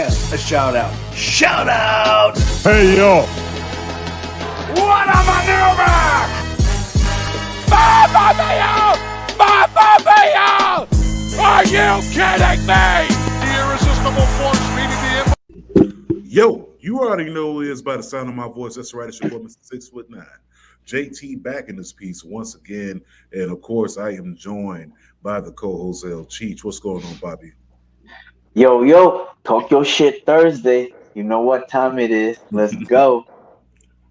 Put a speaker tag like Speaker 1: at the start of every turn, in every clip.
Speaker 1: a shout out. Shout out!
Speaker 2: Hey, yo.
Speaker 3: What a maneuver! Mamma mia! Mamma mia! Are you kidding me? The irresistible force meeting the...
Speaker 4: Yo, you already know who it is by the sound of my voice. That's right, it's your boy, Mr. 6'9". JT back in this piece once again. And of course, I am joined by the co-host El Cheech. What's going on, Bobby?
Speaker 5: Yo, talk your shit Thursday. You know what time it is. Let's go.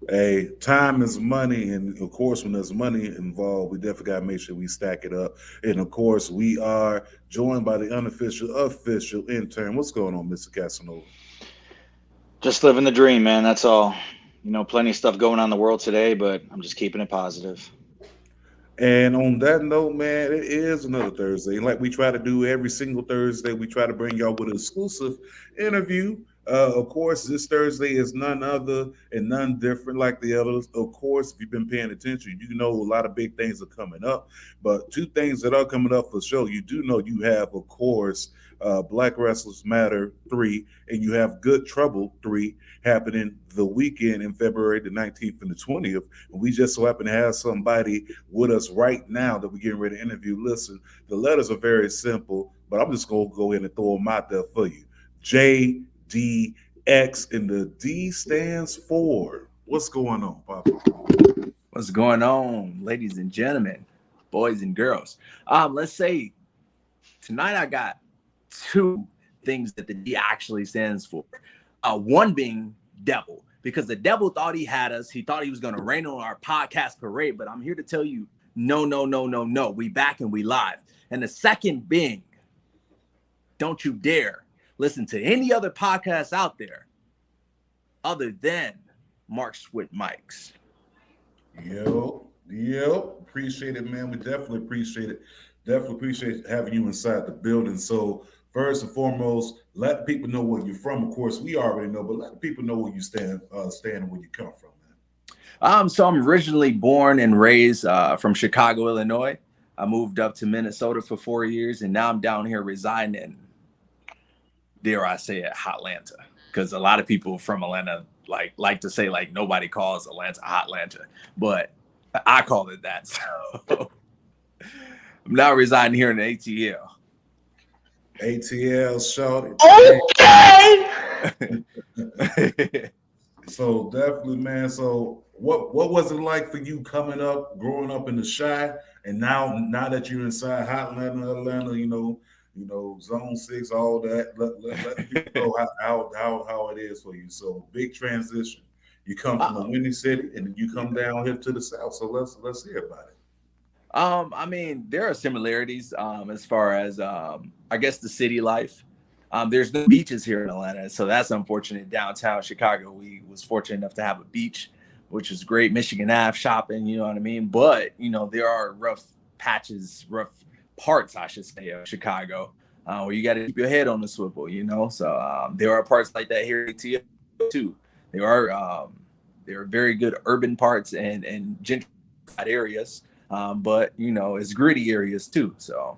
Speaker 4: Hey, time is money, and of course, when there's money involved, we definitely got to make sure we stack it up. And of course, we are joined by the unofficial, official intern. What's going on, Mr. Casanova?
Speaker 6: Just living the dream, man. That's all. You know, plenty of stuff going on in the world today, but I'm just keeping it positive.
Speaker 4: And on that note, man, it is another Thursday. Like we try to do every single Thursday, we try to bring y'all with an exclusive interview. Of course, this Thursday is none other and none different like the others. Of course, if you've been paying attention, you know a lot of big things are coming up. But two things that are coming up for sure, you do know you have, of course, Black Wrestlers Matter 3, and you have Good Trouble 3 happening the weekend in February the 19th and the 20th. And we just so happen to have somebody with us right now that we're getting ready to interview. Listen, the letters are very simple, but I'm just going to go ahead and throw them out there for you. JDX, and the D stands for. What's going on, Papa?
Speaker 1: What's going on, ladies and gentlemen, boys and girls? Let's say tonight I got two things that the D actually stands for. One being devil, because the devil thought he had us. He thought he was going to rain on our podcast parade, but I'm here to tell you, no. We back and we live. And the second being, don't you dare listen to any other podcasts out there other than Marks with Mikes.
Speaker 4: Yo, appreciate it, man. We definitely appreciate it. Definitely appreciate having you inside the building. So first and foremost, let people know where you're from. Of course, we already know, but let people know where you stand and where you come from, man.
Speaker 1: So I'm originally born and raised from Chicago, Illinois. I moved up to Minnesota for 4 years, and now I'm down here residing in, dare I say it, Hotlanta, because a lot of people from Atlanta like to say like nobody calls Atlanta Hotlanta, but I call it that. So I'm now residing here in the ATL.
Speaker 4: ATL, shorty.
Speaker 5: Okay.
Speaker 4: So definitely, man. So what was it like for you coming up, growing up in the Chi, and now that you're inside Atlanta, you know, Zone 6, all that. Let people know how it is for you. So big transition. You come from a windy city, and you come down here to the south. So let's hear about it.
Speaker 1: I mean, there are similarities as far as I guess the city life. There's no beaches here in Atlanta, so that's unfortunate. Downtown Chicago, we was fortunate enough to have a beach, which is great. Michigan Ave shopping, you know what I mean? But, you know, there are rough parts, I should say, of Chicago, where you got to keep your head on the swivel, you know? So there are parts like that here at ATL too. There are very good urban parts and gentrified areas, but, you know, it's gritty areas too, so.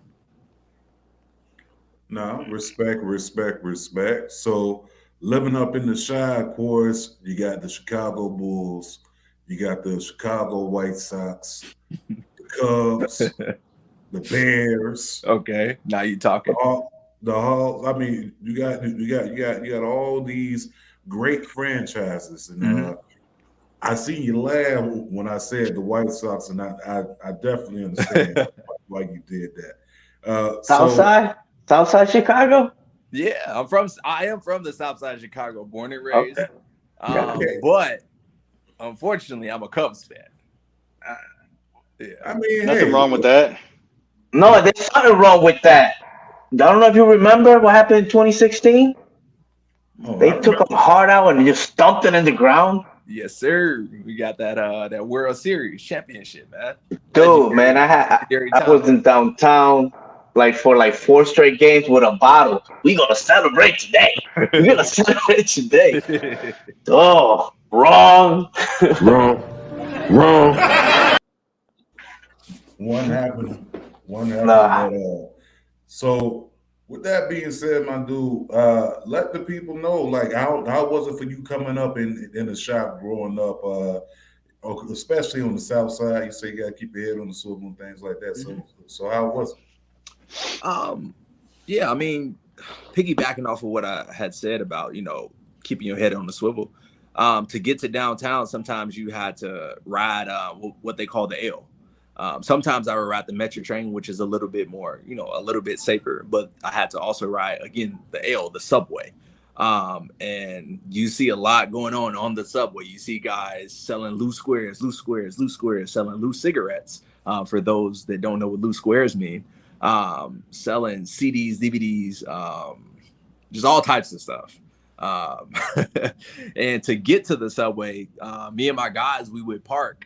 Speaker 4: No, respect. So living up in the Chi, of course, you got the Chicago Bulls, you got the Chicago White Sox, the Cubs, the Bears.
Speaker 1: Okay, now you talking.
Speaker 4: The Hawks. I mean, you got all these great franchises, and I see you laugh when I said the White Sox, and I definitely understand why you did that.
Speaker 5: Southside Chicago?
Speaker 1: Yeah, I am from the South Side of Chicago, born and raised.
Speaker 5: Okay.
Speaker 1: But unfortunately, I'm a Cubs fan.
Speaker 4: Yeah. I mean,
Speaker 6: nothing wrong with that.
Speaker 5: No, there's something wrong with that. I don't know if you remember what happened in 2016. They took them hard out and just stumped it in the ground.
Speaker 1: Yes, sir. We got that World Series championship, man.
Speaker 5: Dude, man, I was in downtown for 4 straight games with a bottle. We gonna celebrate today. Oh, wrong.
Speaker 4: One happened at all. So With that being said, my dude, let the people know, like, how was it for you coming up in the shop growing up, especially on the South Side? You say you got to keep your head on the swivel and things like that. So how was it?
Speaker 1: Yeah, I mean, piggybacking off of what I had said about, keeping your head on the swivel, to get to downtown, sometimes you had to ride what they call the L. Sometimes I would ride the Metro train, which is a little bit more, a little bit safer, but I had to also ride, again, the L, the subway. And you see a lot going on the subway. You see guys selling loose squares, selling loose cigarettes. For those that don't know what loose squares mean, selling CDs, DVDs, just all types of stuff. And to get to the subway, me and my guys, we would park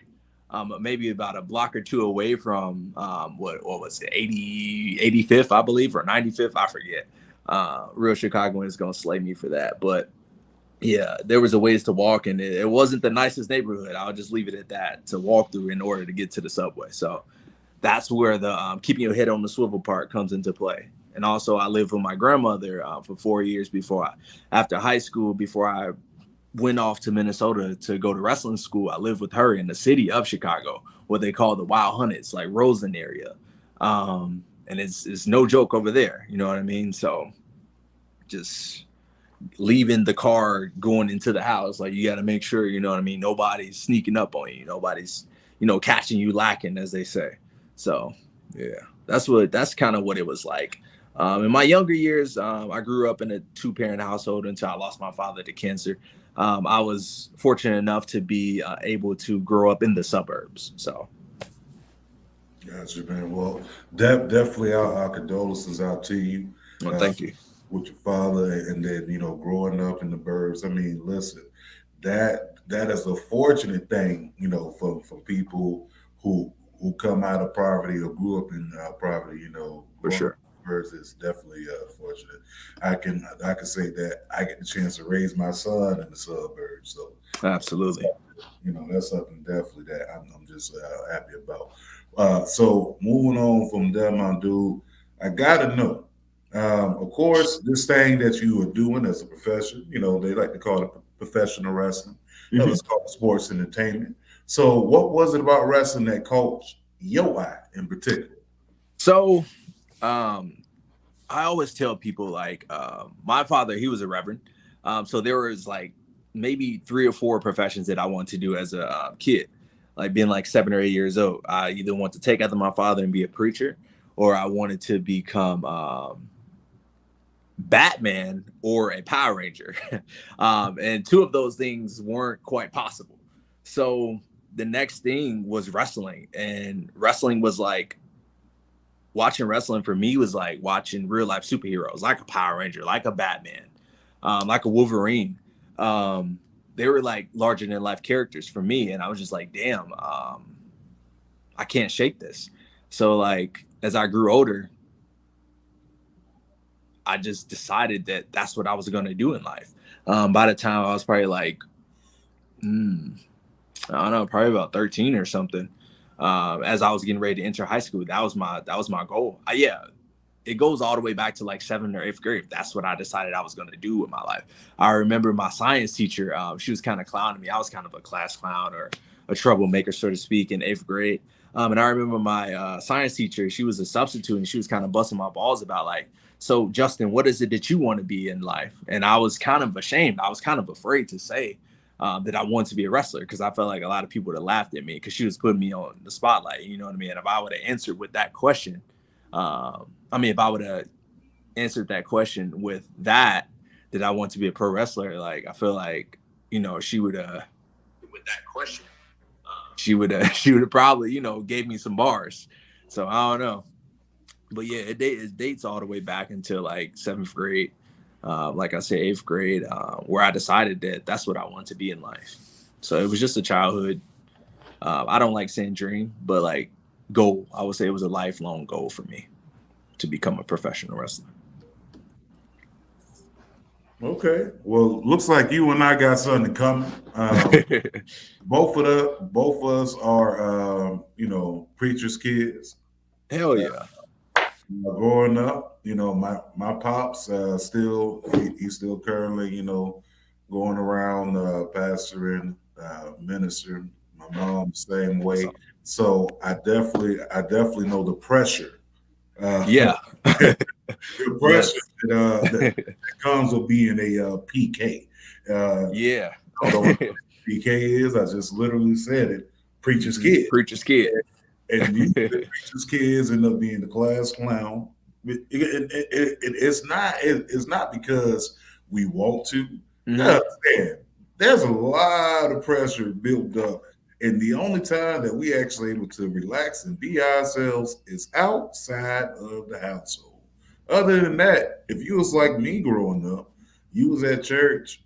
Speaker 1: maybe about a block or two away from what was it, 85th, I believe, or 95th, I forget. Real Chicagoan is gonna slay me for that, but yeah, there was a ways to walk, and it wasn't the nicest neighborhood. I'll just leave it at that, to walk through in order to get to the subway. So that's where the keeping your head on the swivel part comes into play. And also, I lived with my grandmother for 4 years after high school, before I went off to Minnesota to go to wrestling school. I lived with her in the city of Chicago, what they call the Wild Hunnets, like Roseland area. And it's no joke over there. You know what I mean? So just leaving the car, going into the house, like, you got to make sure, you know what I mean, nobody's sneaking up on you. Nobody's, catching you lacking, as they say. So yeah, that's kind of what it was like. In my younger years, I grew up in a 2-parent household until I lost my father to cancer. I was fortunate enough to be able to grow up in the suburbs. So.
Speaker 4: Gotcha, man. Well, definitely our condolences out to you.
Speaker 1: Well, thank you.
Speaker 4: With your father, and then growing up in the burbs. I mean, listen, that is a fortunate thing, for people who come out of poverty or grew up in poverty.
Speaker 1: For sure.
Speaker 4: Burbs is definitely fortunate. I can say that I get the chance to raise my son in the suburbs. So
Speaker 1: absolutely,
Speaker 4: that's something definitely that I'm just happy about. So moving on from that, my dude, I gotta know. Of course, this thing that you are doing as a profession, they like to call it professional wrestling.
Speaker 1: Mm-hmm.
Speaker 4: It's called sports entertainment. So what was it about wrestling that caught your eye in particular?
Speaker 1: So I always tell people, like, my father, he was a reverend. So there was like maybe 3 or 4 professions that I wanted to do as a kid, like being like 7 or 8 years old. I either want to take after my father and be a preacher, or I wanted to become Batman or a Power Ranger. And 2 of those things weren't quite possible. So the next thing was wrestling, and wrestling was like, watching wrestling for me was like watching real life superheroes, like a Power Ranger, like a Batman, like a Wolverine. They were like larger than life characters for me. And I was just like, damn, I can't shake this. So like, as I grew older, I just decided that that's what I was going to do in life. By the time I was probably like, I don't know, probably about 13 or something. As I was getting ready to enter high school, that was my goal. It goes all the way back to like 7th or 8th grade. That's what I decided I was going to do with my life. I remember my science teacher, she was kind of clowning me. I was kind of a class clown, or a troublemaker, so to speak, in 8th grade. And I remember my science teacher, she was a substitute, and she was kind of busting my balls about like, so Justin, what is it that you want to be in life? And I was kind of ashamed. I was kind of afraid to say that I wanted to be a wrestler, because I felt like a lot of people would have laughed at me, because she was putting me on the spotlight. You know what I mean? And if I would have answered with that question, if I would have answered that question with that I want to be a pro wrestler, like, I feel like, she would have, with that question, she would have probably, gave me some bars. So I don't know. But yeah, it dates all the way back until like 7th grade. Like I said, 8th grade, where I decided that that's what I want to be in life. So it was just a childhood. I don't like saying dream, but like goal. I would say it was a lifelong goal for me to become a professional wrestler.
Speaker 4: Okay. Well, looks like you and I got something in common. Both of us are, preachers' kids.
Speaker 1: Hell yeah.
Speaker 4: Growing up, my pops he's still currently, going around pastoring, ministering. My mom the same way.
Speaker 1: So,
Speaker 4: So I definitely know the pressure.
Speaker 1: yeah.
Speaker 4: The pressure
Speaker 1: Yes.
Speaker 4: that comes with being a PK. Uh,
Speaker 1: Yeah.
Speaker 4: I don't know what PK is. I just literally said it. Preacher's kid.
Speaker 1: Preacher's kid.
Speaker 4: And usually preachers' kids end up being the class clown. It's not because we want to. You
Speaker 1: Mhm.
Speaker 4: understand? There's a lot of pressure built up, and the only time that we actually able to relax and be ourselves is outside of the household. Other than that, if you was like me growing up, you was at church,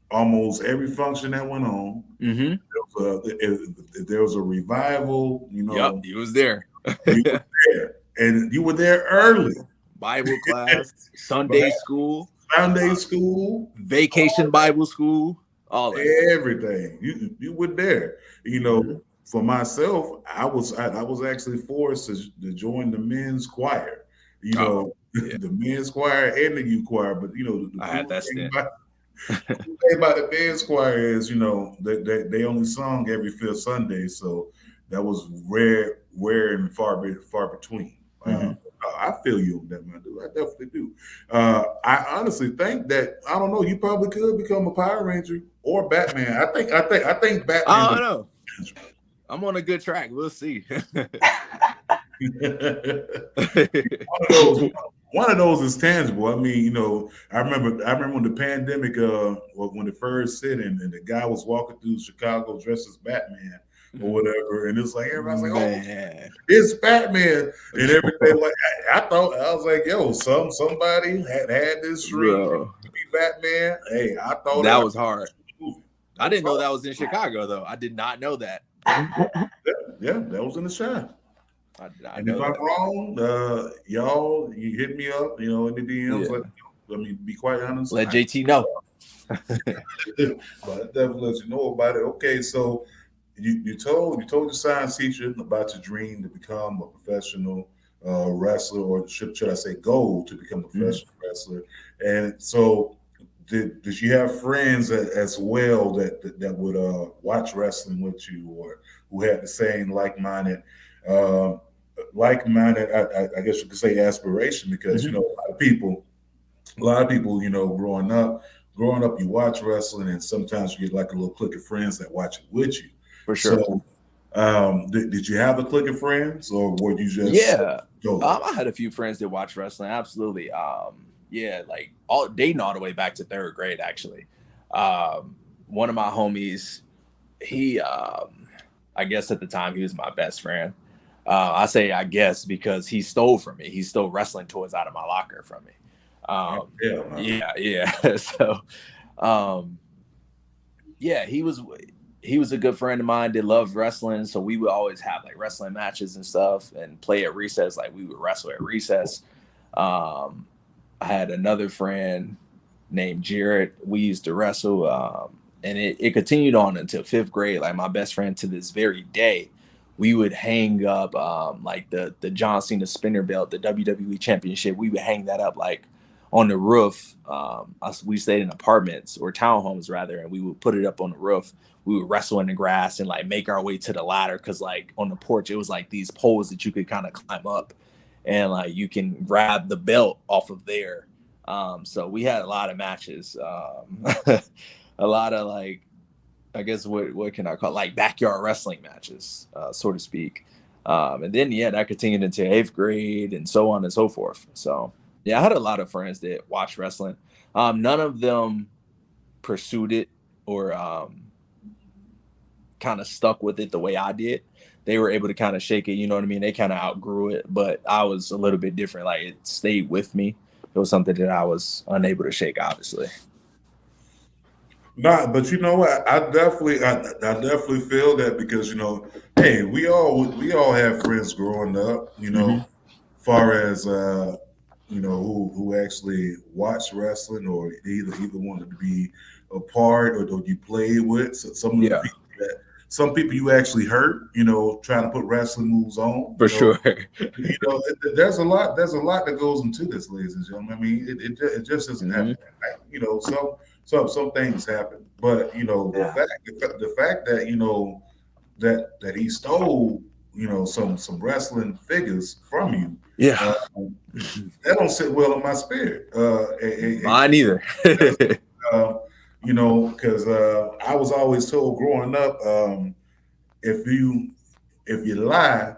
Speaker 4: almost every function that went on.
Speaker 1: Mhm.
Speaker 4: If there was a revival,
Speaker 1: Yep. He was there.
Speaker 4: you were there, and you were there early.
Speaker 1: Bible class,
Speaker 4: Right?
Speaker 1: Sunday school,
Speaker 4: Sunday
Speaker 1: uh,
Speaker 4: school,
Speaker 1: vacation Bible school, all that.
Speaker 4: everything. You were there.
Speaker 1: Mhm.
Speaker 4: For myself, I was actually forced to join the men's choir.
Speaker 1: Oh, yeah.
Speaker 4: The men's choir and the youth choir. But the
Speaker 1: I
Speaker 4: cool
Speaker 1: had that
Speaker 4: thing
Speaker 1: stint.
Speaker 4: about the men's choir is, they only sung every fifth Sunday, so that was rare and far between.
Speaker 1: Mhm.
Speaker 4: I feel you on that, man. Dude. I definitely do. I honestly think that I don't know. You probably could become a Power Ranger or Batman. I think Batman
Speaker 1: I
Speaker 4: would.
Speaker 1: don't know. I'm on a good track. We'll see.
Speaker 4: One of those one of those is tangible. I mean, I remember when the pandemic when it first hit, and the guy was walking through Chicago dressed as Batman or
Speaker 1: Mhm.
Speaker 4: whatever, and it's like everybody's like, "Oh,
Speaker 1: Man.
Speaker 4: it's Batman," and everything. Like I was like, "Yo, somebody had this dream
Speaker 1: Bro,
Speaker 4: to be Batman." Hey, I thought
Speaker 1: that
Speaker 4: I
Speaker 1: was hard.
Speaker 4: movie. That
Speaker 1: I
Speaker 4: was
Speaker 1: didn't know
Speaker 4: hard.
Speaker 1: that was in Chicago though. I did not know that.
Speaker 4: Yeah, that was in the shine.
Speaker 1: I did not
Speaker 4: And if
Speaker 1: know
Speaker 4: I'm
Speaker 1: that.
Speaker 4: wrong, y'all, you hit me up, in the DMs.
Speaker 1: Yeah.
Speaker 4: Let me be quite honest.
Speaker 1: Let JT know.
Speaker 4: But I definitely let you know about it. Okay, so you told your science teacher about your dream to become a professional wrestler, or should I say, goal to become a
Speaker 1: Mhm.
Speaker 4: professional wrestler. And so, did you have friends as well that would watch wrestling with you, or who had the same uh, like-minded, I guess you could say, aspiration? Because
Speaker 1: Mhm.
Speaker 4: a lot of people, growing up, you watch wrestling, and sometimes you get like a little clique of friends that watch it with you.
Speaker 1: For sure.
Speaker 4: So, did you have a clique of friends, or were you just
Speaker 1: Yeah.
Speaker 4: solo?
Speaker 1: I had a few friends that watch wrestling. Absolutely. Yeah, like all dating all the way back to third grade, actually. One of my homies, he I guess at the time he was my best friend. I say I guess because he stole from me. He stole wrestling toys out of my locker from me.
Speaker 4: Oh, hell no.
Speaker 1: Yeah, yeah. So um yeah, he was a good friend of mine that loved wrestling. So we would always have like wrestling matches and stuff and play at recess. Like we would wrestle at recess. Um, I had another friend named Jared. We used to wrestle. And it continued on until fifth grade. Like my best friend to this very day, we would hang up like the John Cena spinner belt, the WWE championship. We would hang that up like on the roof. We stayed in apartments or townhomes rather, and we would put it up on the roof. We would wrestle in the grass and like make our way to the ladder because like on the porch it was like these poles that you could kind of climb up, and like you can grab the belt off of there. So we had a lot of matches, a lot of like I guess what can I call it? Like backyard wrestling matches, so to speak. And then yeah, that continued into eighth grade and so on and so forth. So yeah, I had a lot of friends that watched wrestling. None of them pursued it or kind of stuck with it the way I did. They were able to kind of shake it, you know what I mean? They kind of outgrew it, but I was a little bit different. Like it stayed with me. It was something that I was unable to shake, obviously.
Speaker 4: Nah, but you know what? I definitely feel that, because hey, we all have friends growing up.
Speaker 1: Mm-hmm.
Speaker 4: Far as who actually watched wrestling, or either wanted to be a part, or you played with. So some of the
Speaker 1: Yeah.
Speaker 4: people that some people you actually hurt, trying to put wrestling moves on.
Speaker 1: For sure.
Speaker 4: There's a lot that goes into this, ladies and gentlemen. I mean, it just doesn't happen. Some things happen, but the fact that that he stole some wrestling figures from you.
Speaker 1: Yeah.
Speaker 4: That don't sit well in my spirit.
Speaker 1: Mine either.
Speaker 4: Because I was always told growing up, if you lie,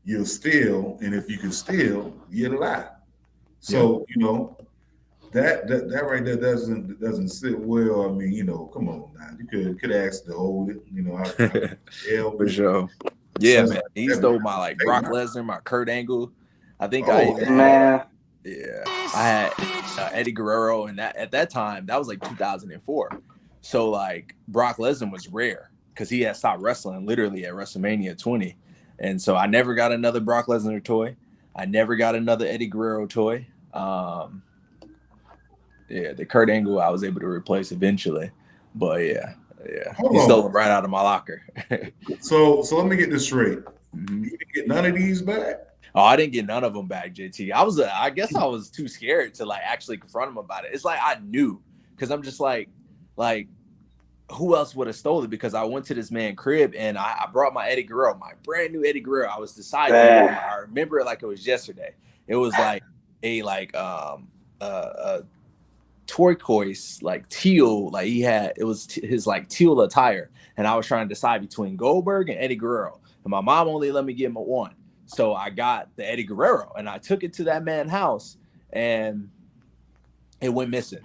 Speaker 4: you'll steal, and if you can steal, you lie. So that right there doesn't sit well. I mean, come on now, you could ask to hold it.
Speaker 1: For sure. Yeah, man. He stole my like Brock Lesnar, my Kurt Angle. I think I had Eddie Guerrero, and at that time that was like 2004. So like Brock Lesnar was rare because he had stopped wrestling literally at WrestleMania 20, and so I never got another Brock Lesnar toy. I never got another Eddie Guerrero toy. The Kurt Angle I was able to replace eventually, but he stole them right out of my locker.
Speaker 4: So let me get this straight. You didn't get none of these back?
Speaker 1: Oh, I didn't get none of them back, JT. I guess I was too scared to like actually confront him about it. It's like I knew, because I'm just like who else would have stolen it? Because I went to this man's crib and I brought my Eddie Guerrero, my brand new Eddie Guerrero. I was deciding. I remember it like it was yesterday. It was like a turquoise, like teal, like it was his like teal attire, and I was trying to decide between Goldberg and Eddie Guerrero, and my mom only let me get him a one, so I got the Eddie Guerrero, and I took it to that man's house, and it went missing.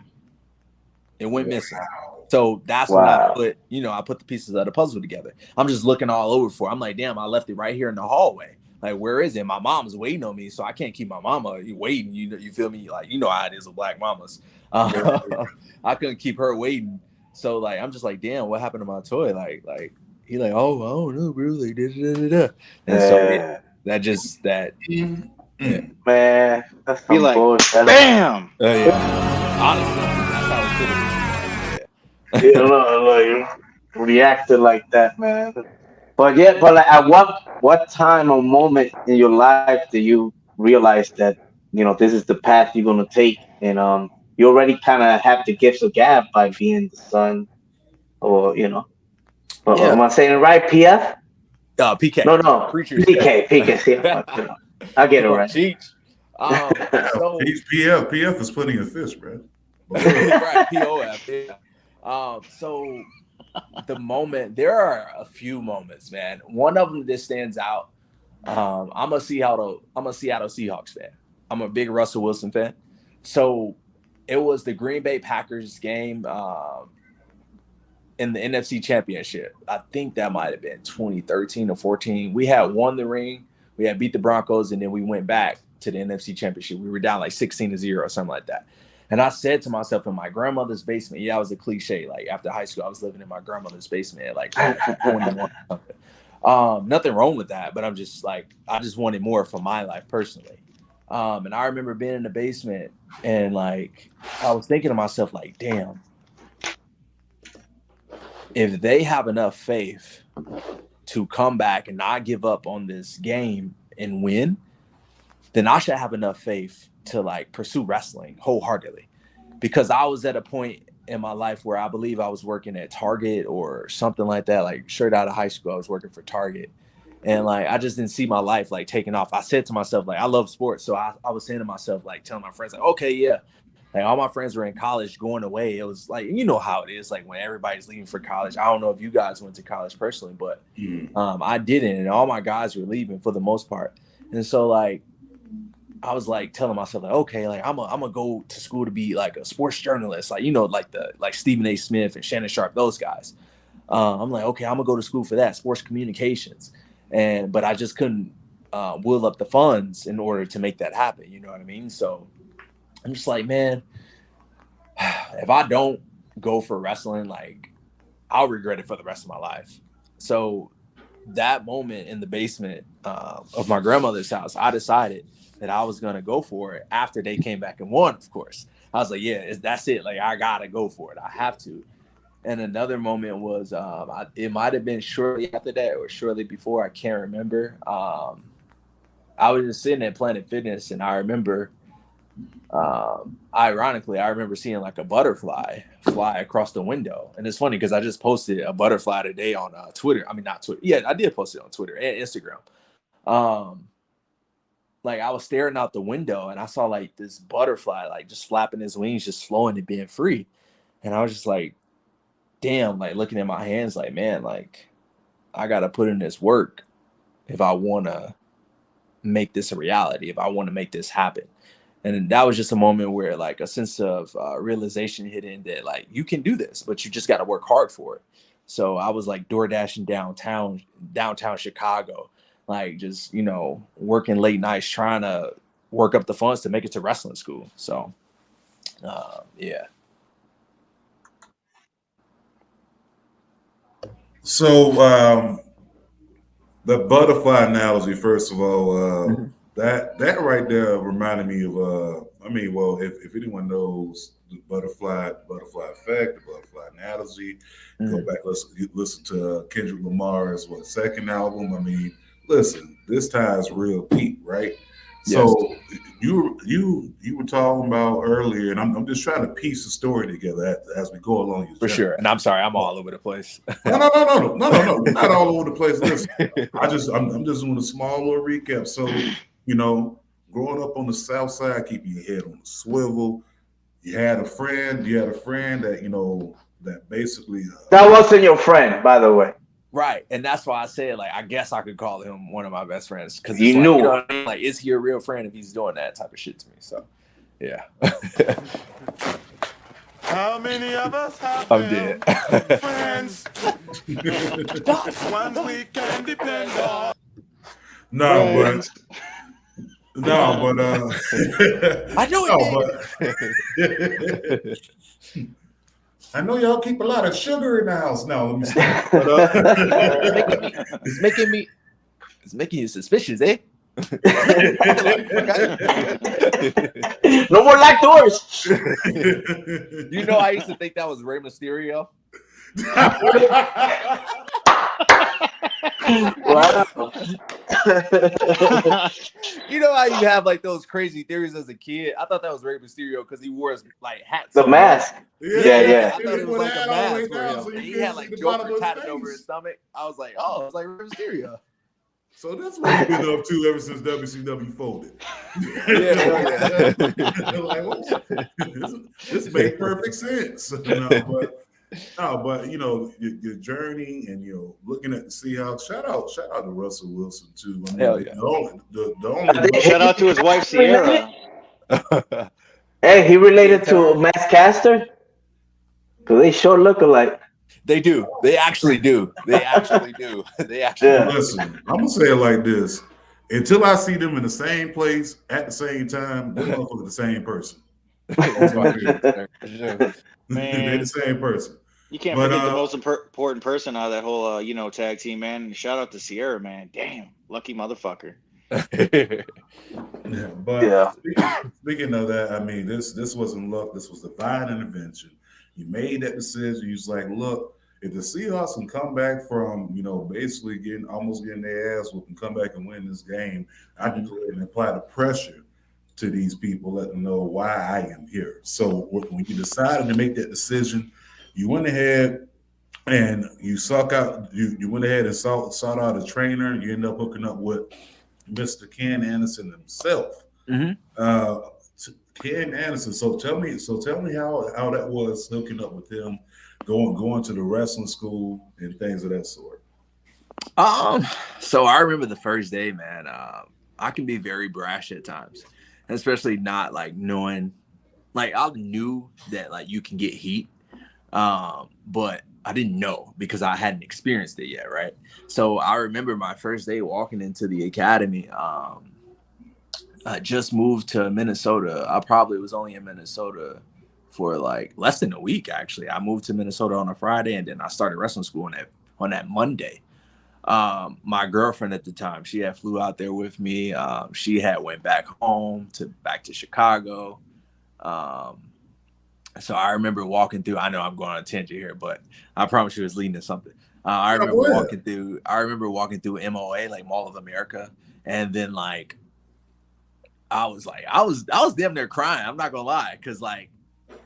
Speaker 1: So that's when I put the pieces of the puzzle together. I'm just looking all over for it. I'm like, damn, I left it right here in the hallway. Like, where is it? My mom's waiting on me, so I can't keep my mama waiting. You feel me? Like, how it is with black mamas. I couldn't keep her waiting. So like, I'm just like, damn, what happened to my toy? Like he like, oh, I don't know, bro. Like, and so that.
Speaker 5: Man, that's
Speaker 6: be like,
Speaker 5: bullshit.
Speaker 6: Bam.
Speaker 1: Honestly, that's how it should have been.
Speaker 5: Like reacted like that, man. But like, at what time or moment in your life do you realize that this is the path you're gonna take, and you already kind of have the gifts of gab by being the son, or But am I saying it right? PF?
Speaker 1: PK.
Speaker 5: No.
Speaker 1: Preachers.
Speaker 5: PK. I get it right.
Speaker 1: So
Speaker 4: PF is plenty of fish, bro.
Speaker 1: Right, POF. Yeah. So the moment, there are a few moments, man. One of them that stands out. I'm a Seattle Seahawks fan. I'm a big Russell Wilson fan. So it was the Green Bay Packers game in the NFC Championship. I think that might have been 2013 or 14. We had won the ring. We had beat the Broncos, and then we went back to the NFC Championship. We were down like 16-0 or something like that. And I said to myself, in my grandmother's basement, it was a cliche. Like after high school, I was living in my grandmother's basement at like 21 or something. Nothing wrong with that, but I'm just like, I just wanted more for my life personally. And I remember being in the basement and like, I was thinking to myself, like, damn, if they have enough faith to come back and not give up on this game and win, then I should have enough faith to like pursue wrestling wholeheartedly, because I was at a point in my life where I believe I was working at Target or something like that. Like straight out of high school, I was working for Target, and like I just didn't see my life like taking off. I said to myself, like, I love sports, so I was saying to myself, like telling my friends, like, okay, yeah, like all my friends were in college going away. It was like, you know how it is, like when everybody's leaving for college. I don't know if you guys went to college personally, but I didn't, and all my guys were leaving for the most part. And so like I was like telling myself, like, okay, like I'm gonna go to school to be like a sports journalist, like like Stephen A. Smith and Shannon Sharp, those guys. I'm like, okay, I'm gonna go to school for that, sports communications, but I just couldn't will up the funds in order to make that happen. You know what I mean? So I'm just like, man, if I don't go for wrestling, like I'll regret it for the rest of my life. So that moment in the basement of my grandmother's house, I decided that I was going to go for it after they came back and won, of course. I was like, yeah, that's it. Like, I got to go for it. I have to. And another moment was it might have been shortly after that or shortly before. I can't remember. I was just sitting at Planet Fitness, and I remember, ironically, I remember seeing like a butterfly fly across the window. And it's funny because I just posted a butterfly today on Twitter. I mean, not Twitter. Yeah, I did post it on Twitter and Instagram. Like I was staring out the window and I saw like this butterfly like just flapping his wings, just flowing and being free. And I was just like, damn, like looking at my hands, like, man, like I gotta put in this work if I wanna make this a reality, if I want to make this happen. And that was just a moment where like a sense of realization hit in that like you can do this, but you just got to work hard for it. So I was like door dashing downtown Chicago, like just, working late nights trying to work up the funds to make it to wrestling school. So yeah.
Speaker 4: So the butterfly analogy, first of all,
Speaker 1: Mhm.
Speaker 4: that right there reminded me of well, if anyone knows the butterfly effect, the butterfly analogy, go
Speaker 1: Mhm.
Speaker 4: back, listen to Kendrick Lamar's second album. I mean, listen, this ties real deep, right?
Speaker 1: Yes,
Speaker 4: So you were talking about earlier, and I'm just trying to piece the story together as we go along your
Speaker 1: for
Speaker 4: journey.
Speaker 1: sure. And I'm sorry, I'm all over the place.
Speaker 4: No. You're not all over the place. Listen, I'm just doing a small little recap. So, growing up on the South Side, keeping your head on the swivel. You had a friend that that basically.
Speaker 5: That wasn't your friend, by the way.
Speaker 1: Right. And that's why I said, like, I guess I could call him one of my best friends. Cause it's
Speaker 5: You
Speaker 1: like,
Speaker 5: knew.
Speaker 1: what I mean? Like, is he a real friend if he's doing that type of shit to me? So, yeah.
Speaker 3: How many of us have
Speaker 1: I'm dead.
Speaker 3: friends? Ones we can depend on.
Speaker 4: No,
Speaker 6: Friends.
Speaker 4: but no, but
Speaker 1: I know
Speaker 4: no,
Speaker 1: it,
Speaker 4: but I know y'all keep a lot of sugar in the house now. Let me stop.
Speaker 1: it's making you suspicious, eh?
Speaker 5: No more lactose.
Speaker 1: I used to think that was Rey Mysterio.
Speaker 5: Wow.
Speaker 1: How you have like those crazy theories as a kid? I thought that was Rey Mysterio because he wore his like hat.
Speaker 5: The
Speaker 1: so
Speaker 5: mask.
Speaker 1: Yeah. I
Speaker 5: Yeah.
Speaker 1: thought it was like a mask for him.
Speaker 4: So
Speaker 1: And
Speaker 4: you
Speaker 1: he had
Speaker 4: can't
Speaker 1: like
Speaker 4: see the bottom
Speaker 1: Joker
Speaker 4: of his
Speaker 1: tatted over his
Speaker 4: face.
Speaker 1: stomach. I was like, oh, it's like Rey Mysterio.
Speaker 4: So that's what you've been up to ever since WCW folded.
Speaker 1: Yeah.
Speaker 4: Like, what? This made perfect sense. But your journey and looking at the Seahawks. Shout out to Russell Wilson too. I mean,
Speaker 1: Hell yeah.
Speaker 4: the only
Speaker 6: Shout out to his wife Sierra.
Speaker 5: Hey, he related to Max Caster? Because they sure look alike.
Speaker 1: They do. They actually do.
Speaker 5: Yeah.
Speaker 4: Listen, I'm gonna say it like this: until I see them in the same place at the same time, they're motherfuckers the same person. They're the same person.
Speaker 6: You can't forget the most important person out of that whole tag team, man. Shout out to Sierra, man. Damn, lucky motherfucker.
Speaker 4: Yeah, but speaking of that, I mean, this wasn't luck. This was divine intervention. You made that decision. You was like, look, if the Seahawks can come back from basically almost getting their ass whooped and come back and win this game, I can go ahead and apply the pressure to these people, let them know why I am here. So when you decided to make that decision, you went ahead and you went ahead and sought out a trainer. You ended up hooking up with Mr. Ken Anderson himself.
Speaker 1: Mm-hmm.
Speaker 4: Ken Anderson. So tell me how that was hooking up with him, going to the wrestling school and things of that sort.
Speaker 1: So I remember the first day, man. I can be very brash at times, especially not like knowing. Like I knew that like you can get heat, but I didn't know because I hadn't experienced it yet, right? So I remember my first day walking into the academy. I just moved to Minnesota. I probably was only in Minnesota for like less than a week, actually. I moved to Minnesota on a Friday, and then I started wrestling school on that Monday. My girlfriend at the time, she had flew out there with me. She had went back home back to Chicago. So I remember walking through. I know I'm going on a tangent here, but I promise you, it's leading to something. I
Speaker 4: Yeah,
Speaker 1: remember
Speaker 4: go ahead.
Speaker 1: walking through. I remember walking through MOA, like Mall of America, and then like I was damn near crying. I'm not gonna lie, because like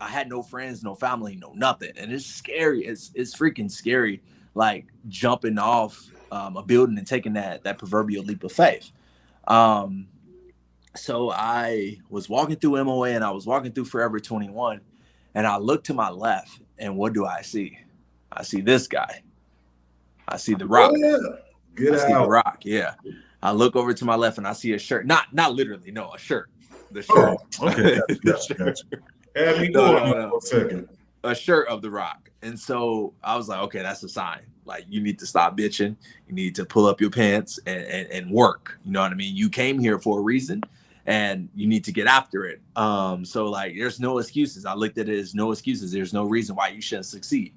Speaker 1: I had no friends, no family, no nothing, and it's scary. It's freaking scary. Like jumping off a building and taking that proverbial leap of faith. Um, so I was walking through MOA and I was walking through Forever 21, and I look to my left, and what do I see? I see this guy. I see the Rock.
Speaker 4: Yeah. Get
Speaker 1: I see the
Speaker 4: out.
Speaker 1: Rock. Yeah. I look over to my left and I see a shirt. Not literally, no, a shirt. The shirt.
Speaker 4: Oh, okay. Gotcha,
Speaker 1: The
Speaker 4: gotcha,
Speaker 1: shirt.
Speaker 4: gotcha. Had me
Speaker 1: No,
Speaker 4: going
Speaker 1: no,
Speaker 4: there
Speaker 1: no.
Speaker 4: for a second.
Speaker 1: A shirt of the Rock. And so I was like, okay, that's a sign. Like, you need to stop bitching. You need to pull up your pants and work. You know what I mean? You came here for a reason and you need to get after it. So like there's no excuses. I looked at it as no excuses. There's no reason why you shouldn't succeed.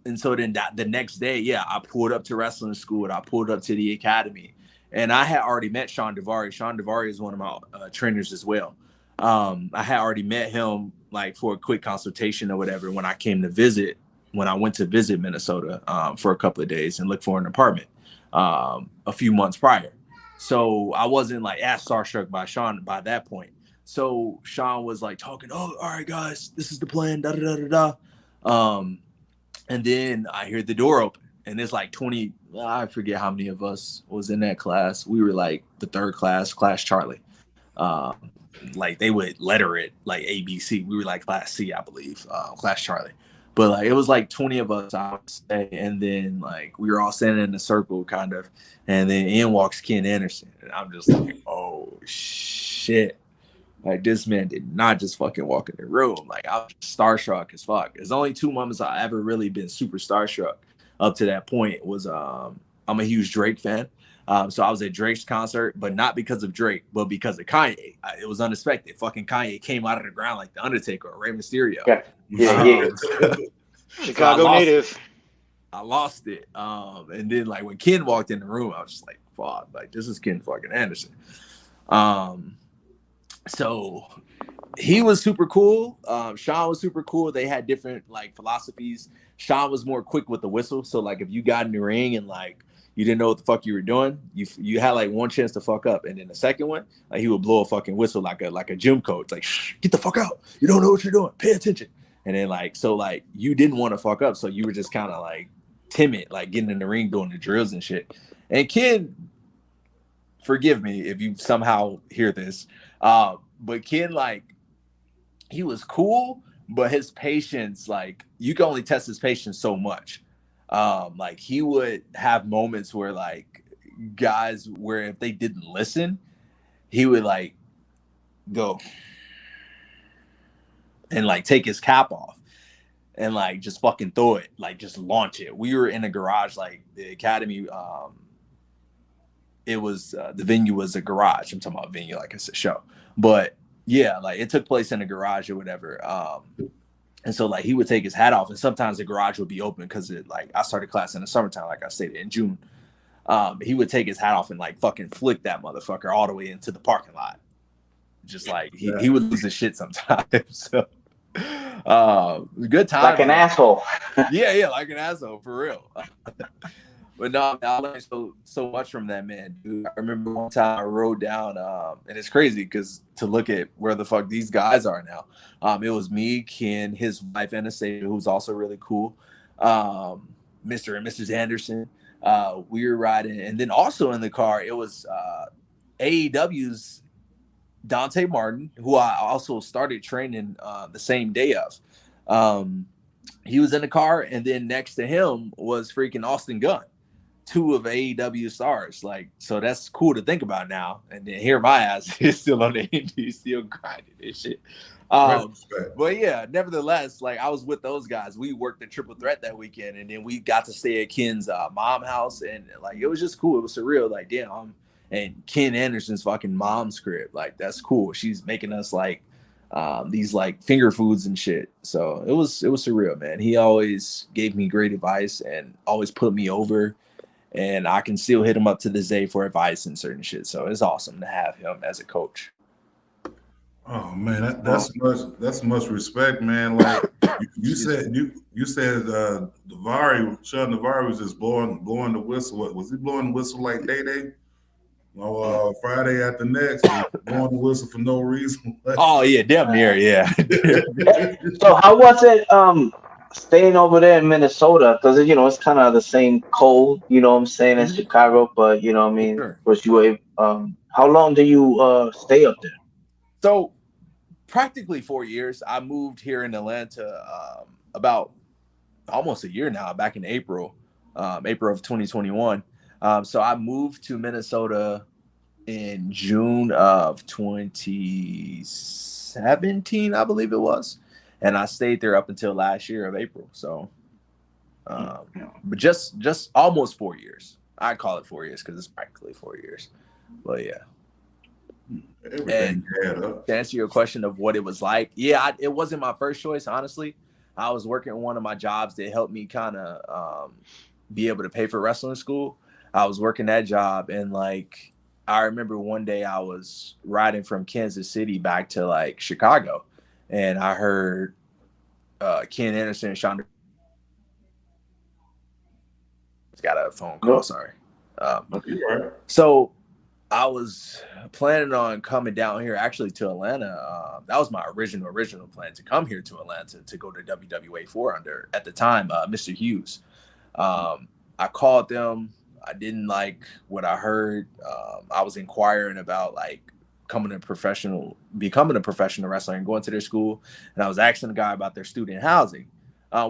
Speaker 1: And so then the next day, yeah, I pulled up to wrestling school and I pulled up to the academy. And I had already met Sean Devari. Sean Devari is one of my trainers as well. I had already met him like for a quick consultation or whatever when I came to visit, when I went to visit Minnesota for a couple of days and look for an apartment a few months prior. So I wasn't like as starstruck by Sean by that point. So Sean was like talking, oh, all right, guys, this is the plan, da da da da da. And then I hear the door open, and it's like 20. I forget how many of us was in that class. We were like the third class Charlie. Um, like they would letter it like ABC. We were like class C, I believe, class Charlie. But like it was like 20 of us, I would say, and then like we were all standing in a circle, kind of, and then in walks Ken Anderson, and I'm just like, oh shit. Like this man did not just fucking walk in the room. Like I was starstruck as fuck. There's only two moments I ever really been super starstruck up to that point was I'm a huge Drake fan. So I was at Drake's concert, but not because of Drake, but because of Kanye. It was unexpected. Fucking Kanye came out of the ground like the Undertaker or Rey Mysterio.
Speaker 5: Yeah, yeah.
Speaker 6: Chicago native.
Speaker 1: I lost it. And then like when Ken walked in the room, I was just like, fuck, like this is Ken fucking Anderson. So he was super cool. Sean was super cool. They had different like philosophies. Sean was more quick with the whistle. So like if you got in the ring and like you didn't know what the fuck you were doing, you had like one chance to fuck up, and then the second one, like he would blow a fucking whistle like a gym coach, like shh, get the fuck out. You don't know what you're doing. Pay attention. And then like so like you didn't want to fuck up, so you were just kind of like timid, like getting in the ring doing the drills and shit. And Ken, forgive me if you somehow hear this. But Ken, like, he was cool, but his patience, like, you can only test his patience so much. Like, he would have moments where, like, guys, where if they didn't listen, he would, like, go and, like, take his cap off and, like, just fucking throw it, like, just launch it. We were in a garage, like, the academy, it was the venue was a garage. I'm talking about venue like it's a show, but yeah, like it took place in a garage or whatever. And so like he would take his hat off, and sometimes the garage would be open because it like I started class in the summertime, like I stated in June. He would take his hat off and like fucking flick that motherfucker all the way into the parking lot. Just like he would lose his shit sometimes. So good time.
Speaker 5: Like an asshole.
Speaker 1: Yeah, like an asshole for real. But no, I learned so much from that man, dude. I remember one time I wrote down, and it's crazy because to look at where the fuck these guys are now. It was me, Ken, his wife Anastasia, who's also really cool. Mr. and Mrs. Anderson. We were riding, and then also in the car, it was AEW's Dante Martin, who I also started training the same day of. He was in the car, and then next to him was freaking Austin Gunn. Two of AEW stars, like, so that's cool to think about now. And then here my ass is still on the indie, still grinding this shit. But yeah, nevertheless, like I was with those guys. We worked the triple threat that weekend, and then we got to stay at Ken's mom house, and like it was just cool. It was surreal. Like damn, and Ken Anderson's fucking mom's crib. Like that's cool. She's making us like these like finger foods and shit. So it was surreal, man. He always gave me great advice and always put me over. And I can still hit him up to this day for advice and certain shit. So it's awesome to have him as a coach.
Speaker 4: Oh man, that's much respect, man. Like you said, you said Sean Navari was just blowing the whistle. What was he blowing the whistle like Day Day? Oh, Friday after next, was blowing the whistle for no reason.
Speaker 1: Oh yeah, damn near, yeah.
Speaker 5: So how was it staying over there in Minnesota? Because it's kind of the same cold, what I'm saying, as
Speaker 1: Mhm.
Speaker 5: Chicago, but I mean,
Speaker 1: Sure.
Speaker 5: was you how long do you stay up there?
Speaker 1: So practically 4 years. I moved here in Atlanta about almost a year now, back in April, April of 2021. So I moved to Minnesota in June of 2017, I believe it was. And I stayed there up until last year of April. So, but just almost 4 years. I call it 4 years because it's practically 4 years. But yeah.
Speaker 4: Everything
Speaker 1: And
Speaker 4: add up.
Speaker 1: to answer your question of what it was like, yeah, it wasn't my first choice, honestly. I was working one of my jobs that helped me kind of be able to pay for wrestling school. I was working that job, and like I remember one day I was riding from Kansas City back to like Chicago, and I heard Ken Anderson and Sean got a phone call.
Speaker 5: No.
Speaker 1: Sorry.
Speaker 4: You're right.
Speaker 1: So I was planning on coming down here actually to Atlanta. That was my original plan to come here to Atlanta to go to WWA 4 under at the time Mr. Hughes. I called them. I didn't like what I heard. I was inquiring about like becoming a professional wrestler and going to their school. And I was asking the guy about their student housing,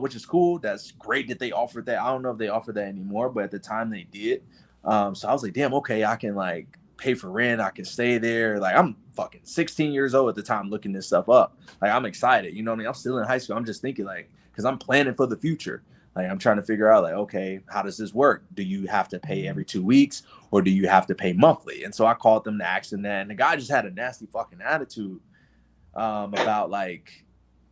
Speaker 1: which is cool. That's great that they offered that. I don't know if they offer that anymore, but at the time they did. So I was like, damn, okay, I can like pay for rent. I can stay there. Like I'm fucking 16 years old at the time looking this stuff up. Like I'm excited. You know what I mean? I'm still in high school. I'm just thinking like, because I'm planning for the future. Like I'm trying to figure out like, okay, how does this work? Do you have to pay every 2 weeks or do you have to pay monthly? And so I called them to ask them that. And the guy just had a nasty fucking attitude about like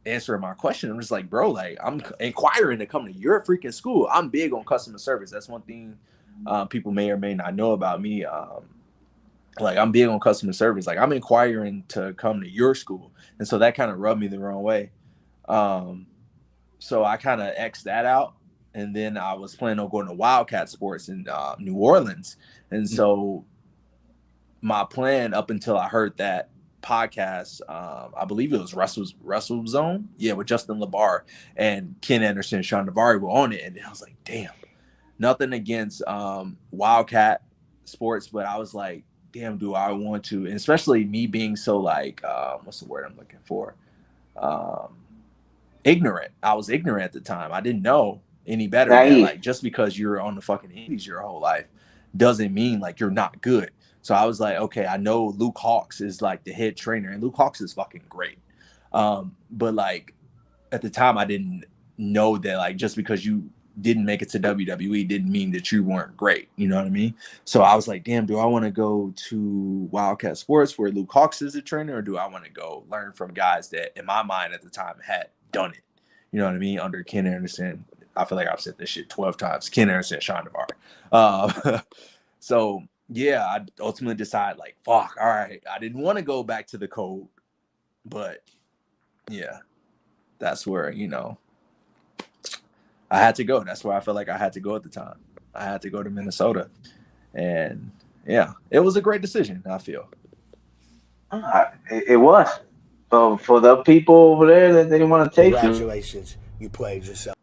Speaker 1: answering my question. I'm just like, bro, like I'm inquiring to come to your freaking school. I'm big on customer service. That's one thing people may or may not know about me. Like I'm big on customer service. Like I'm inquiring to come to your school. And so that kind of rubbed me the wrong way. So I kind of X'd that out. And then I was planning on going to Wildcat Sports in New Orleans. And so my plan up until I heard that podcast, I believe it was Wrestle Zone. Yeah, with Justin LaBar and Ken Anderson and Sean Navari were on it. And I was like, damn, nothing against Wildcat Sports, but I was like, damn, do I want to? And especially me being so like, what's the word I'm looking for? Ignorant. I was ignorant at the time. I didn't know any better than like just because you're on the fucking indies your whole life doesn't mean like you're not good. So I was like, okay, I know Luke Hawx is like the head trainer, and Luke Hawx is fucking great. But like at the time, I didn't know that like just because you didn't make it to WWE didn't mean that you weren't great. You know what I mean? So I was like, damn, do I want to go to Wildcat Sports where Luke Hawx is a trainer, or do I want to go learn from guys that in my mind at the time had done it? You know what I mean? Under Ken Anderson. I feel like I've said this shit 12 times. Ken Anderson, Sean Navari. So yeah, I ultimately decided like, fuck, all right. I didn't want to go back to the code, but yeah, that's where, I had to go. That's where I felt like I had to go at the time. I had to go to Minnesota. And yeah, it was a great decision, I feel.
Speaker 5: It was. So for the people over there that didn't want to take you,
Speaker 2: Congratulations, you played yourself.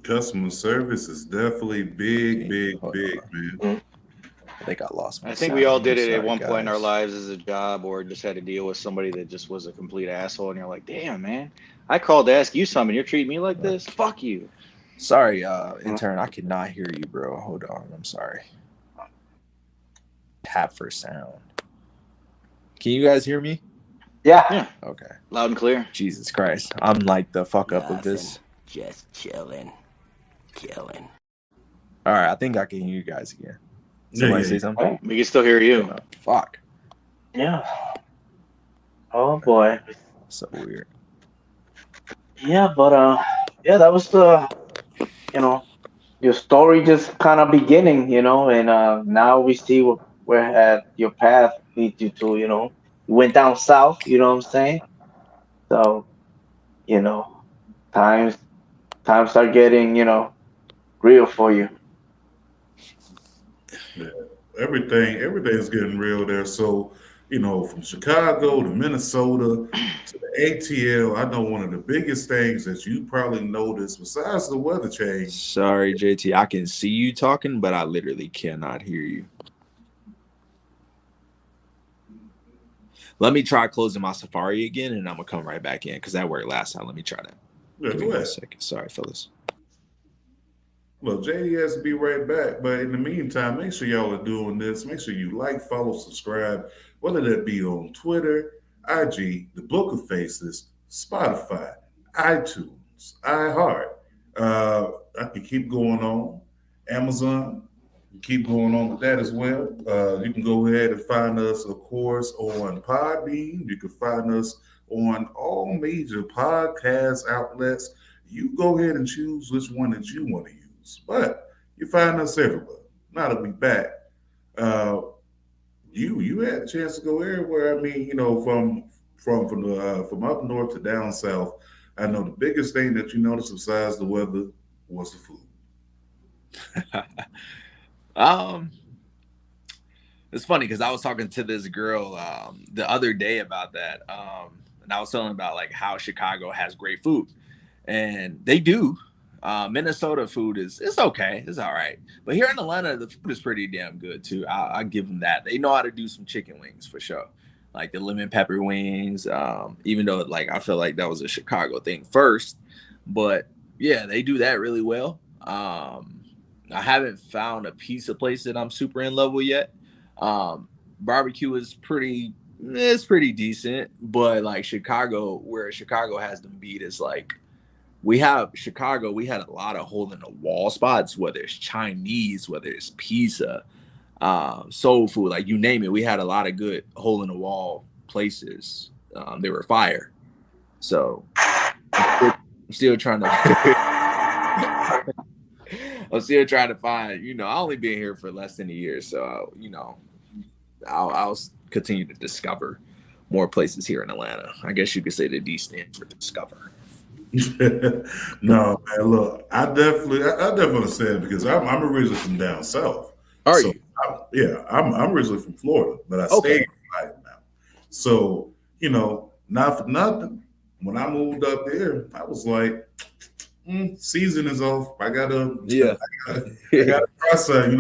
Speaker 4: Customer service is definitely big, man.
Speaker 1: I think I lost my
Speaker 6: I think
Speaker 1: sound.
Speaker 6: we all did it
Speaker 1: Sorry,
Speaker 6: at one point in our
Speaker 1: guys.
Speaker 6: lives as a job, or just had to deal with somebody that just was a complete asshole, and you're like, damn, man, I called to ask you something, you're treating me like this? Fuck you.
Speaker 1: Sorry, intern, I could not hear you, bro. Hold on, I'm sorry. Tap for sound. Can you guys hear me?
Speaker 5: yeah.
Speaker 1: Okay.
Speaker 6: Loud and clear.
Speaker 1: Jesus Christ. I'm like the fuck up of this.
Speaker 2: Just killing.
Speaker 1: All right, I think I can hear you guys again. Somebody say something?
Speaker 6: We can still hear you.
Speaker 1: Fuck.
Speaker 5: Yeah. Oh boy.
Speaker 1: So weird.
Speaker 5: Yeah, but yeah, that was the your story just kind of beginning, and now we see where had your path lead you to. You went down south. You know what I'm saying? So you know, times times are getting real for you.
Speaker 4: Yeah, everything's getting real there. So, from Chicago to Minnesota to the ATL, I know one of the biggest things that you probably noticed, besides the weather change.
Speaker 1: Sorry, JT. I can see you talking, but I literally cannot hear you. Let me try closing my Safari again, and I'm gonna come right back in because that worked last time. Let me try that.
Speaker 4: Yeah,
Speaker 1: Give me
Speaker 4: go
Speaker 1: 1
Speaker 4: ahead.
Speaker 1: second. Sorry, fellas.
Speaker 4: Well, JD has to be right back. But in the meantime, make sure y'all are doing this. Make sure you like, follow, subscribe, whether that be on Twitter, IG, the Book of Faces, Spotify, iTunes, iHeart. I can keep going on. Amazon, keep going on with that as well. You can go ahead and find us, of course, on Podbean. You can find us on all major podcast outlets. You go ahead and choose which one that you want to use. But you find us everywhere. Now that we back, you had a chance to go everywhere. I mean, from up north to down south. I know the biggest thing that you noticed besides the weather was the food.
Speaker 1: It's funny because I was talking to this girl the other day about that, and I was telling about like how Chicago has great food, and they do. Minnesota food it's okay, it's all right, but here in Atlanta the food is pretty damn good too. I give them that. They know how to do some chicken wings for sure, like the lemon pepper wings. Even though like I feel like that was a Chicago thing first, but yeah, they do that really well. I haven't found a pizza place that I'm super in love with yet. Barbecue is pretty decent, but like Chicago, where Chicago has them beat is like we had a lot of hole in the wall spots, whether it's Chinese, whether it's pizza, soul food, like you name it. We had a lot of good hole in the wall places. They were fire. So I'm still trying to I'm still trying to find, I only been here for less than a year, so I'll continue to discover more places here in Atlanta. I guess you could say the D stands for discover.
Speaker 4: No, man, look, I definitely understand it because I'm originally from down south.
Speaker 1: Are
Speaker 4: So
Speaker 1: you?
Speaker 4: I'm originally from Florida, but I
Speaker 1: Okay.
Speaker 4: stayed in life now. So, not for nothing. When I moved up there, I was like, season is off. I gotta,
Speaker 1: Yeah.
Speaker 4: I gotta process.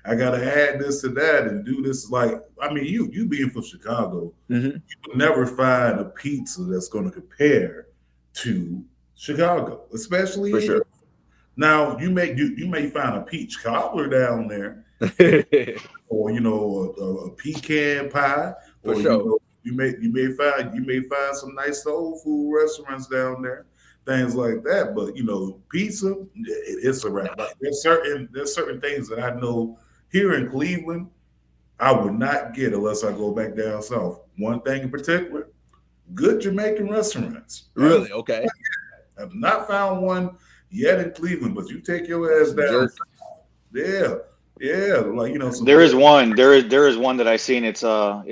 Speaker 4: I gotta add this to that and do this. Like, I mean, you being from Chicago,
Speaker 1: Mm-hmm.
Speaker 4: you would never find a pizza that's going to compare to Chicago, especially
Speaker 1: For
Speaker 4: here.
Speaker 1: sure.
Speaker 4: Now you may find a peach cobbler down there, or a pecan pie,
Speaker 1: For
Speaker 4: or
Speaker 1: sure.
Speaker 4: you may find some nice soul food restaurants down there, things like that. But pizza, it's a wrap. Like there's certain things that I know here in Cleveland I would not get unless I go back down south. One thing in particular, good Jamaican restaurants.
Speaker 1: Really? Okay.
Speaker 4: Have not found one yet in Cleveland, but you take your ass
Speaker 1: Some
Speaker 4: down
Speaker 1: jerk.
Speaker 4: south. Yeah, like some
Speaker 6: There is
Speaker 4: good.
Speaker 6: one. There is one that I seen. It's on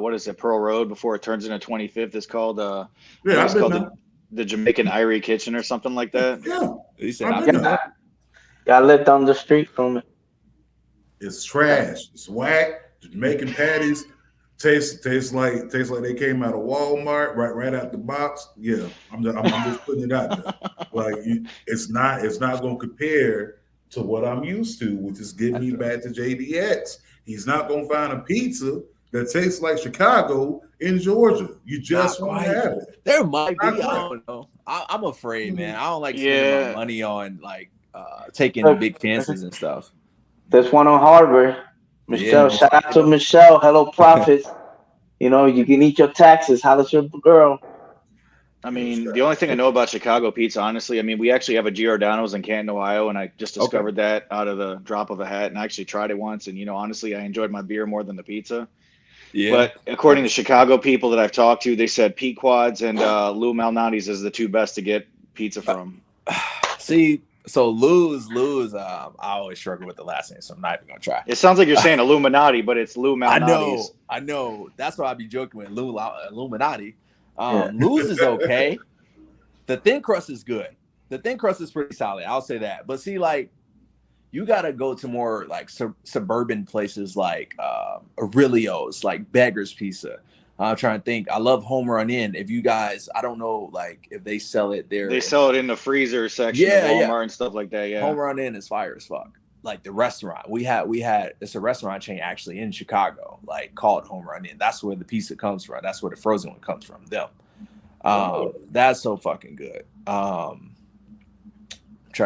Speaker 6: what is it, Pearl Road before it turns into 25th. It's called I think
Speaker 4: Yeah,
Speaker 6: it's
Speaker 4: I've been
Speaker 6: called
Speaker 4: there.
Speaker 6: the Jamaican Irie Kitchen or something like that.
Speaker 4: Yeah,
Speaker 1: He said,
Speaker 4: I've
Speaker 1: I've
Speaker 4: been
Speaker 1: been
Speaker 4: there.
Speaker 1: there.
Speaker 5: I lived down the street from it.
Speaker 4: It's trash. It's whack. Jamaican patties tastes like they came out of Walmart right out the box. Yeah, I'm just putting it out there. Like it's not going to compare to what I'm used to, which is getting me back to JDX. He's not going to find a pizza that tastes like Chicago in Georgia. You
Speaker 1: Not
Speaker 4: just won't
Speaker 1: quite.
Speaker 4: have it.
Speaker 1: There might
Speaker 4: Not
Speaker 1: be. I
Speaker 4: quite.
Speaker 1: don't know. I'm afraid, man. I don't like spending my
Speaker 6: Yeah.
Speaker 1: money on like taking
Speaker 5: Look,
Speaker 1: big chances and stuff.
Speaker 5: there's one on Harvard. Michelle,
Speaker 1: Yeah.
Speaker 5: shout out to Michelle. Hello, Profits. You can eat your taxes. Holla your girl.
Speaker 6: I mean, the only thing I know about Chicago pizza, honestly, I mean, we actually have a Giordano's in Canton, Ohio, and I just
Speaker 1: Okay.
Speaker 6: discovered that out of the drop of a hat, and I actually tried it once, and honestly, I enjoyed my beer more than the pizza.
Speaker 1: Yeah.
Speaker 6: But according to Chicago people that I've talked to, they said Pete Quads and Lou Malnati's is the two best to get pizza from.
Speaker 1: See, So lose. I always struggle with the last name, so I'm not even gonna try.
Speaker 6: It sounds like you're saying Illuminati, but it's Lou Malnati's.
Speaker 1: I know. That's why I be joking with Illuminati.
Speaker 5: Yeah.
Speaker 1: Lose is okay. The thin crust is good. The thin crust is pretty solid. I'll say that. But see, like, you gotta go to more like suburban places like Aurelio's, like Beggar's Pizza. I'm trying to think. I love Home Run Inn. If you guys, I don't know, like if they sell it there.
Speaker 6: They sell it in the freezer section of Walmart and stuff like that. Yeah.
Speaker 1: Home Run Inn is fire as fuck. Like the restaurant we had, it's a restaurant chain actually in Chicago, like called Home Run Inn. That's where the pizza comes from. That's where the frozen one comes from. Them. That's so fucking good. Trying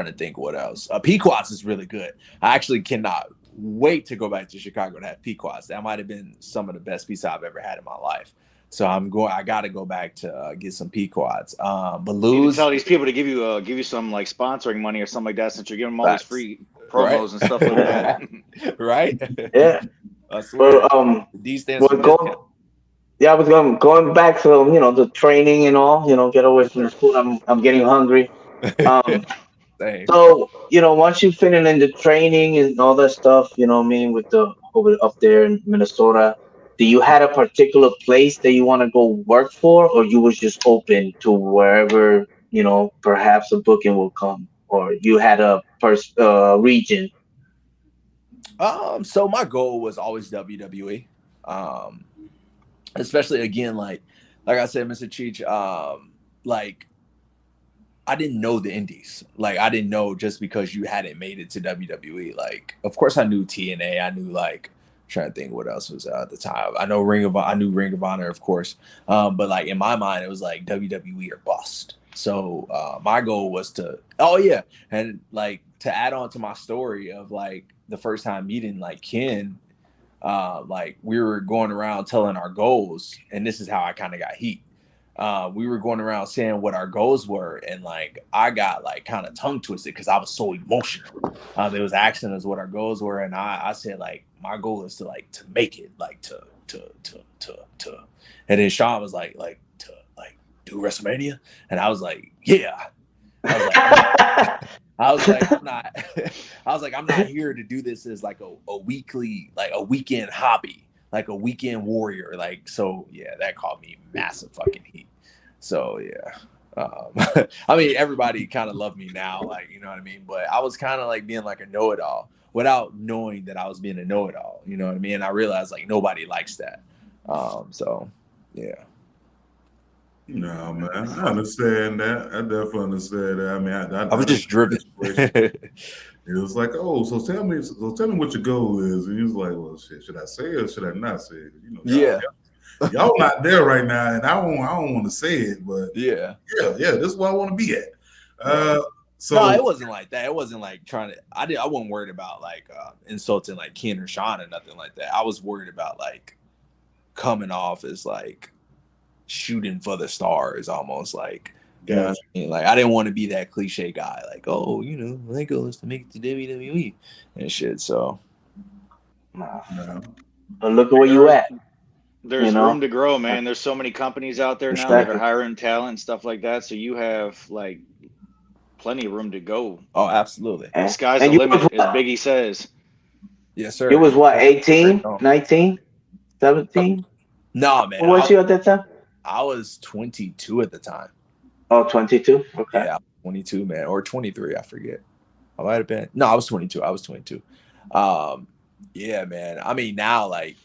Speaker 1: to think what else. Pequot's is really good. I actually cannot wait to go back to Chicago to have Pequot's. That might have been some of the best pizza I've ever had in my life. So I got to go back to get some Pequot's. But
Speaker 6: you tell these people to give you some like sponsoring money or something like that, since you're giving them all these free promos and stuff like that.
Speaker 1: Right?
Speaker 5: Yeah.
Speaker 1: I swear. These stands for
Speaker 5: I was going back to the training and all. Get away from the school. I'm getting hungry. So, once you finish in the training and all that stuff, what I mean, with over up there in Minnesota, do you had a particular place that you want to go work for, or you was just open to wherever, perhaps a booking will come, or you had a region?
Speaker 1: So my goal was always WWE. Especially again, like I said, Mr. Cheech, like, I didn't know the indies. Like, I didn't know just because you hadn't made it to WWE. Like, of course I knew TNA. I knew, like, trying to think what else was at the time. I knew Ring of Honor, of course. But like in my mind, it was like WWE or bust. So my goal was to, and like to add on to my story of like the first time meeting like Ken, like we were going around telling our goals, and this is how I kind of got heat. We were going around saying what our goals were, and like I got like kind of tongue twisted because I was so emotional. They was asking us what our goals were, and I said like my goal is to like to make it, like to, and then Sean was like to like do WrestleMania, and I was like, yeah. I was like, I'm not here to do this as like a weekly, like a weekend hobby, like a weekend warrior. Like, so yeah, that called me massive fucking heat. So yeah. I mean, everybody kind of loved me now, like, you know what I mean? But I was kind of like being like a know-it-all without knowing that I was being a know-it-all, you know what I mean? And I realized like nobody likes that. So yeah.
Speaker 4: No, man, I understand that. I definitely understand that. I mean, I
Speaker 1: was just driven.
Speaker 4: It was like, oh, so tell me what your goal is. And he was like, well, shit, should I say it or should I not say it? You know, y'all not there right now, and I don't want to say it, but yeah, this is where I want to be at. So
Speaker 1: no, it wasn't like that. It wasn't like trying to. I wasn't worried about like insulting like Ken or Sean or nothing like that. I was worried about like coming off as like shooting for the stars, almost like, you know what I mean? Like I didn't want to be that cliche guy, like, oh, you know, my goal is to make it to WWE and shit. So
Speaker 5: but look at where you at.
Speaker 6: There's room to grow, man. There's so many companies out there now that are hiring talent and stuff like that. So you have like plenty of room to go.
Speaker 1: Oh, absolutely.
Speaker 6: The sky's the limit, as Biggie says.
Speaker 1: Yes, sir.
Speaker 5: It was what, 18, 19, 17?
Speaker 1: No, man.
Speaker 5: What was you at that time?
Speaker 1: I was 22 at the time.
Speaker 5: Oh, 22? Okay.
Speaker 1: Yeah, 22, man. Or 23, I forget. I might have been. No, I was 22. Yeah, man. I mean, now, like,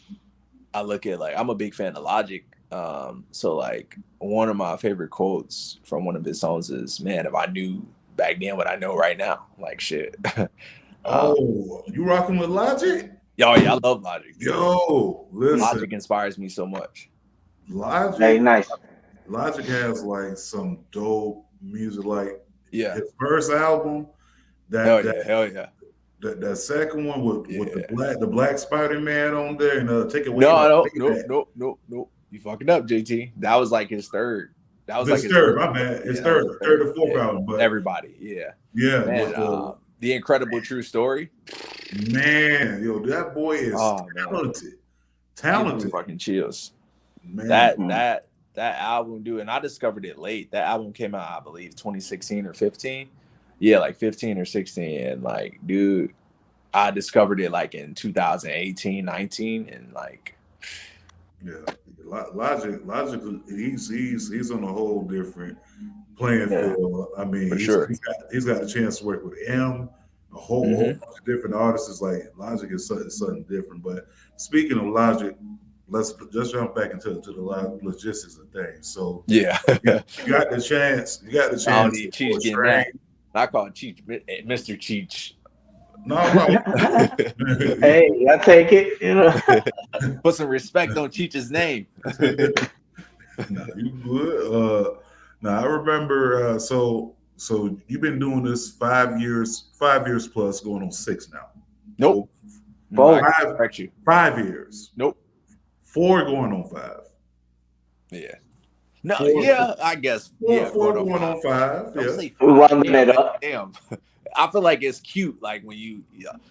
Speaker 1: I look at, like, I'm a big fan of Logic. So, like, one of my favorite quotes from one of his songs is, man, if I knew back then what I know right now, like, shit.
Speaker 4: You rocking with Logic?
Speaker 1: Oh, yeah, I love Logic.
Speaker 4: Yo, listen.
Speaker 1: Logic inspires me so much.
Speaker 4: Logic,
Speaker 5: very nice.
Speaker 4: Logic has like some dope music. Like
Speaker 1: his
Speaker 4: first album,
Speaker 1: hell yeah.
Speaker 4: That second one with the black Spider-Man on there and take away.
Speaker 1: No. You fucking up, JT. That was like his third. That was his third.
Speaker 4: My bad. His third or fourth album. But
Speaker 1: everybody,
Speaker 4: yeah.
Speaker 1: Man, The Incredible True Story.
Speaker 4: Man, yo, that boy is talented.
Speaker 1: Fucking chills.
Speaker 4: Man.
Speaker 1: That album, dude, and I discovered it late. That album came out, I believe, 2016 or 15. Yeah, like 15 or 16. And like, dude, I discovered it like in 2018, 19, and like,
Speaker 4: Yeah, Logic, he's on a whole different playing
Speaker 5: Yeah.
Speaker 4: field. I mean,
Speaker 1: for sure.
Speaker 4: he's got a chance to work with M, a whole
Speaker 1: Hmm.
Speaker 4: bunch of different artists. It's like Logic is something different. But speaking of Logic, let's just jump back into the logistics of things. So
Speaker 1: Yeah.
Speaker 4: you got the chance. You got the
Speaker 1: I don't
Speaker 4: chance to
Speaker 1: need Cheech getting
Speaker 4: train.
Speaker 1: mad. I call Cheech Mr. Cheech.
Speaker 4: No, no.
Speaker 5: Hey, I take it. You know.
Speaker 1: Put some respect on Cheech's name.
Speaker 4: No, you good. Now I remember. So you've been doing this 5 years plus, going on 6 now.
Speaker 1: Nope.
Speaker 5: Whoa.
Speaker 1: I can correct you.
Speaker 4: 5 years.
Speaker 1: Nope.
Speaker 4: 4 going on 5.
Speaker 1: Yeah. No,
Speaker 4: 4,
Speaker 1: yeah, I guess. Yeah,
Speaker 4: four
Speaker 1: going
Speaker 4: going
Speaker 1: on
Speaker 4: on
Speaker 1: 5.
Speaker 4: 5.
Speaker 1: Don't
Speaker 4: Yeah.
Speaker 1: say
Speaker 5: We
Speaker 1: 5.
Speaker 5: rounding
Speaker 1: Damn,
Speaker 5: it up.
Speaker 1: damn. I feel like it's cute. Like when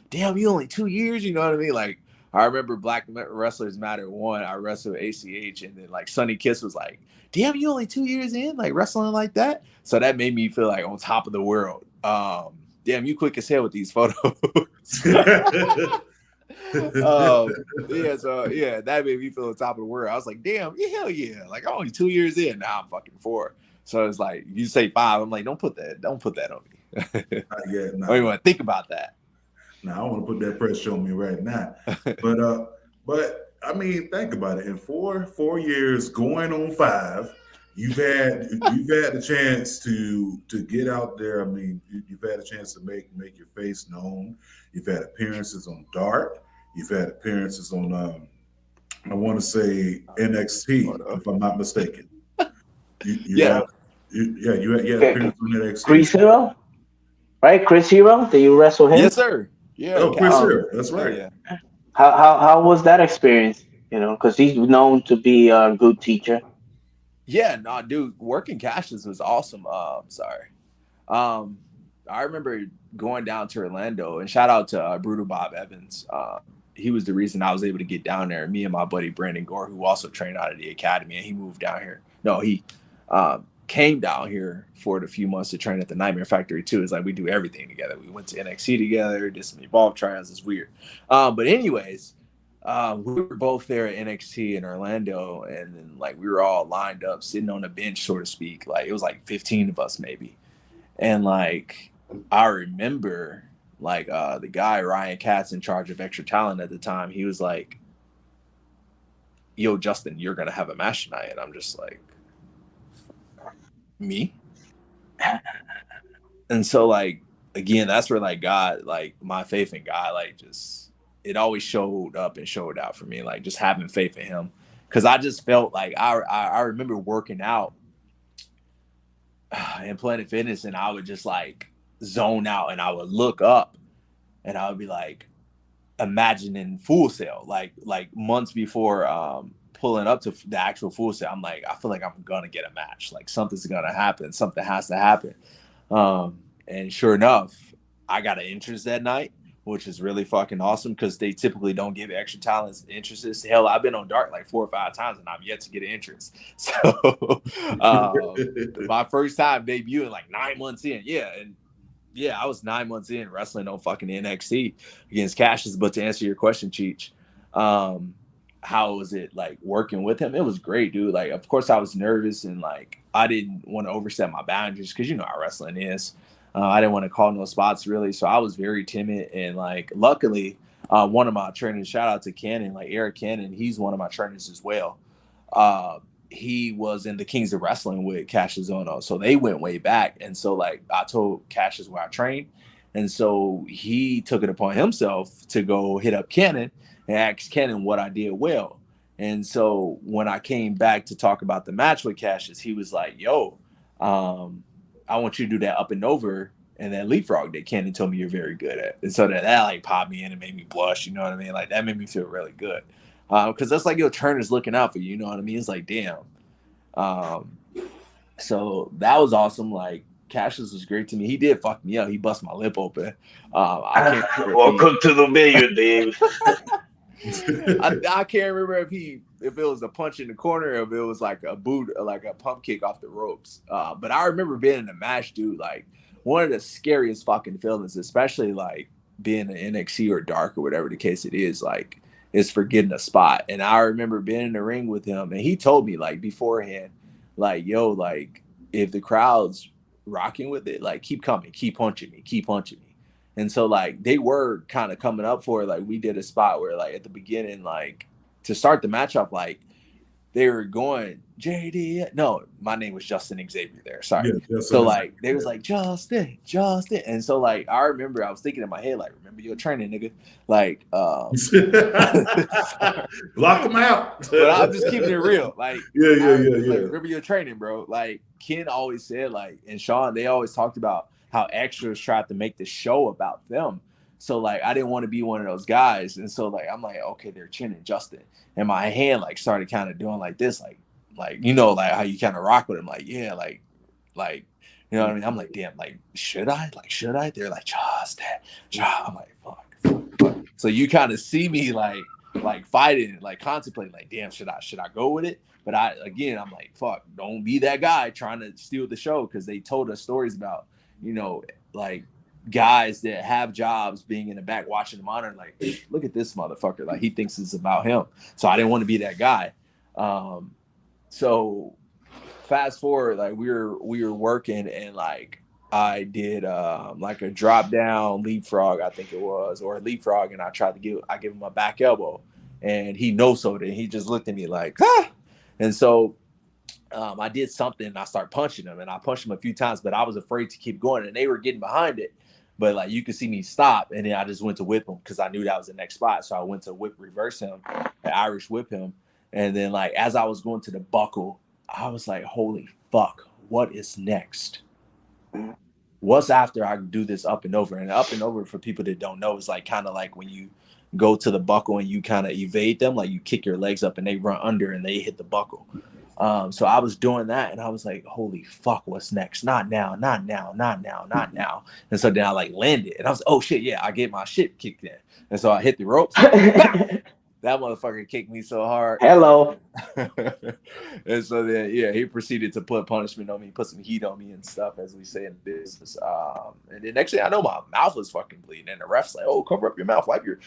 Speaker 1: damn, you only 2 years. You know what I mean? Like I remember Black Wrestlers Matter 1. I wrestled ACH, and then like Sonny Kiss was like, "Damn, you only 2 years in, like wrestling like that." So that made me feel like on top of the world. Damn, you quick as hell with these photos. Yeah, so yeah, that made me feel on top of the world. I was like, damn, yeah, hell yeah. Like I'm only 2 years in. Now I'm fucking 4. So it's like you say 5. I'm like, don't put that on me.
Speaker 4: Yeah,
Speaker 1: I don't even want to think about that.
Speaker 4: Now I want to put that pressure on me right now. But I mean, think about it. In 4 years, going on 5, you've had the chance to get out there. I mean, you've had a chance to make your face known. You've had appearances on Dark. You've had appearances on I want to say NXT, if I'm not mistaken. You
Speaker 1: Yeah.
Speaker 4: you had
Speaker 5: Okay.
Speaker 4: appearances on NXT.
Speaker 5: Chris Hero, right? Chris Hero. Did you wrestle him?
Speaker 1: Yes, sir. Yeah.
Speaker 4: Oh, Chris
Speaker 5: Oh.
Speaker 4: Hero. That's right.
Speaker 1: Yeah.
Speaker 5: How was that experience? You know, because he's known to be a good teacher.
Speaker 1: Yeah, no, dude, working cashless was awesome. Sorry. I remember going down to Orlando, and shout out to Brutal Bob Evans. He was the reason I was able to get down there. Me and my buddy Brandon Gore, who also trained out of the academy, and he moved down here. No, he came down here for the few months to train at the Nightmare Factory too. It's like we do everything together. We went to NXT together, did some Evolve trials. It's weird. But anyways, we were both there at NXT in Orlando, and then like we were all lined up, sitting on a bench, so to speak. Like it was like 15 of us maybe, and like I remember like the guy Ryan Katz in charge of Extra Talent at the time. He was like, "Yo, Justin, you're gonna have a match tonight," and I'm just like, "Me?" And so like again, that's where like God, like my faith in God, like just it always showed up and showed out for me, like just having faith in him. Cause I just felt like I remember working out in Planet Fitness, and I would just like zone out, and I would look up and I would be like imagining Full Sail, like months before pulling up to the actual Full Sail. I'm like, I feel like I'm gonna get a match, like something's gonna happen, something has to happen. And sure enough, I got an entrance that night, which is really fucking awesome because they typically don't give Extra Talents entrances. Hell, I've been on Dark like 4 or 5 times and I've yet to get an entrance. So my first time debuting like 9 months in. Yeah. And yeah, I was 9 months in wrestling on fucking NXT against Cassius. But to answer your question, Cheech, how was it like working with him? It was great, dude. Like, of course I was nervous and like I didn't want to overstep my boundaries because you know how wrestling is. I didn't want to call no spots really, so I was very timid. And like, luckily, one of my trainers, shout out to Cannon, like Eric Cannon, he's one of my trainers as well. He was in the Kings of Wrestling with Cassius Ohno, so they went way back. And so like, I told Cassius where I trained, and so he took it upon himself to go hit up Cannon and ask Cannon what I did well. And so when I came back to talk about the match with Cassius, he was like, "Yo, I want you to do that up and over and that leapfrog that Cannon told me you're very good at." And so that like popped me in and made me blush. You know what I mean? Like that made me feel really good. Because that's like your Turner's looking out for you. You know what I mean? It's like, damn. So that was awesome. Like Cassius was great to me. He did fuck me up. He bust my lip open. I can't
Speaker 5: Welcome to the million, Dave.
Speaker 1: I can't remember if it was a punch in the corner or if it was like a boot, like a pump kick off the ropes. But I remember being in the match, dude. Like one of the scariest fucking feelings, especially like being an NXT or dark or whatever the case it is, like is for getting a spot. And I remember being in the ring with him, and he told me like beforehand, like, yo, like if the crowd's rocking with it, like keep coming, keep punching me, keep punching me. And so like they were kind of coming up for it. Like we did a spot where like at the beginning, like to start the matchup, like they were going JD. No, my name was Justin Xavier there. Sorry.
Speaker 4: Yeah,
Speaker 1: so like they was like Justin. And so like I remember I was thinking in my head, like, remember your training, nigga. Like
Speaker 4: block them out.
Speaker 1: But I'm just keeping it real. Like
Speaker 4: yeah.
Speaker 1: Like, remember your training, bro. Like Ken always said, like, and Sean, they always talked about how extras tried to make the show about them. So like I didn't want to be one of those guys. And so like I'm like, okay, they're chinning Justin. And my hand like started kind of doing like this, like you know, like how you kind of rock with him, like, yeah, like you know what I mean? I'm like, damn, like should I? They're like, Justin. I'm like, fuck. So you kind of see me like fighting, like contemplating, like, damn, should I go with it? But I'm like, fuck, don't be that guy trying to steal the show, because they told us stories about, you know, like guys that have jobs being in the back watching the monitor, like, look at this motherfucker, like he thinks it's about him. So I didn't want to be that guy. So fast forward, like we were working, and like I did like a drop down leapfrog, I think it was, or a leapfrog, and I give him a back elbow, and he no-sold it, and he just looked at me like, ah! And so I did something, and I started punching him, and I punched him a few times, but I was afraid to keep going, and they were getting behind it. But like you could see me stop, and then I just went to whip him because I knew that was the next spot. So I went to reverse him, Irish whip him, and then like as I was going to the buckle, I was like, holy fuck, what is next? What's after I do this up and over? And up and over, for people that don't know, is like kind of like when you go to the buckle and you kind of evade them, like you kick your legs up and they run under and they hit the buckle. So I was doing that, and I was like, holy fuck, what's next? Not now. And so then I like landed, and I was, oh shit, yeah, I get my shit kicked in. And so I hit the ropes. That motherfucker kicked me so hard.
Speaker 5: Hello.
Speaker 1: And so then, yeah, he proceeded to put punishment on me, put some heat on me and stuff, as we say in business. And then next thing I know, my mouth was fucking bleeding, and the ref's like, oh, cover up your mouth, wipe your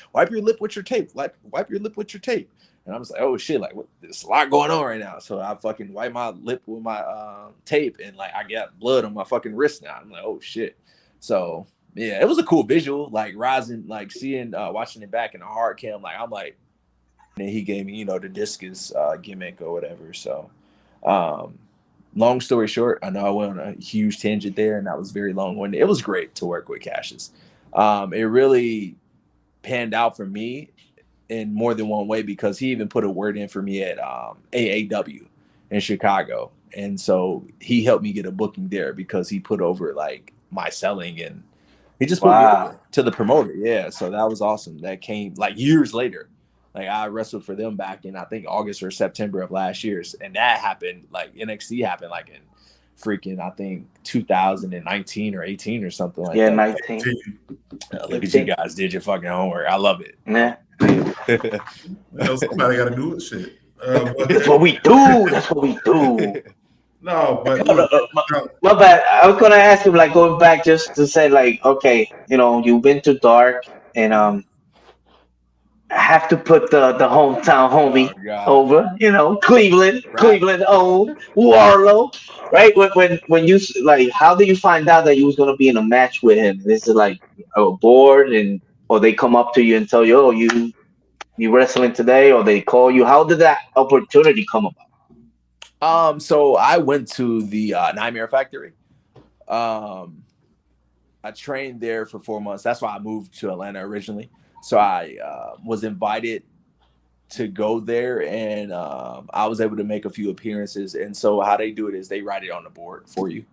Speaker 1: lip with your tape, wipe your lip with your tape. And I was like, oh shit, like there's a lot going on right now. So I fucking wipe my lip with my tape, and like I got blood on my fucking wrist now. I'm like, oh shit. So yeah, it was a cool visual, like rising, like seeing, watching it back in the hard cam. Like I'm like, and he gave me, you know, the discus gimmick or whatever. So long story short, I know I went on a huge tangent there, and that was very long-winded. It was great to work with Cassius. It really panned out for me in more than one way, because he even put a word in for me at AAW in Chicago. And so he helped me get a booking there because he put over like my selling, and he just put me over to the promoter. Yeah. So that was awesome. That came like years later. Like I wrestled for them back in, I think, August or September of last year. And that happened, like NXT happened like in freaking, I think 2019 or 18 or something like that.
Speaker 5: Yeah, 19.
Speaker 1: Look at you guys, did your fucking homework. I love it.
Speaker 5: Yeah.
Speaker 4: Somebody got to do it. Shit.
Speaker 5: That's what we do. That's what we do.
Speaker 4: No, but
Speaker 5: my bad. I was gonna ask him, like, going back just to say, like, okay, you know, you've been to dark, and I have to put the hometown homie over, you know, Cleveland owned Warlow, right? When you like, how do you find out that you was gonna be in a match with him? Is it like a board, or they come up to you and tell you, oh, you wrestling today, or they call you? How did that opportunity come about?
Speaker 1: So I went to the Nightmare Factory. I trained there for 4 months. That's why I moved to Atlanta originally. So I was invited to go there, and I was able to make a few appearances. And so how they do it is they write it on the board for you.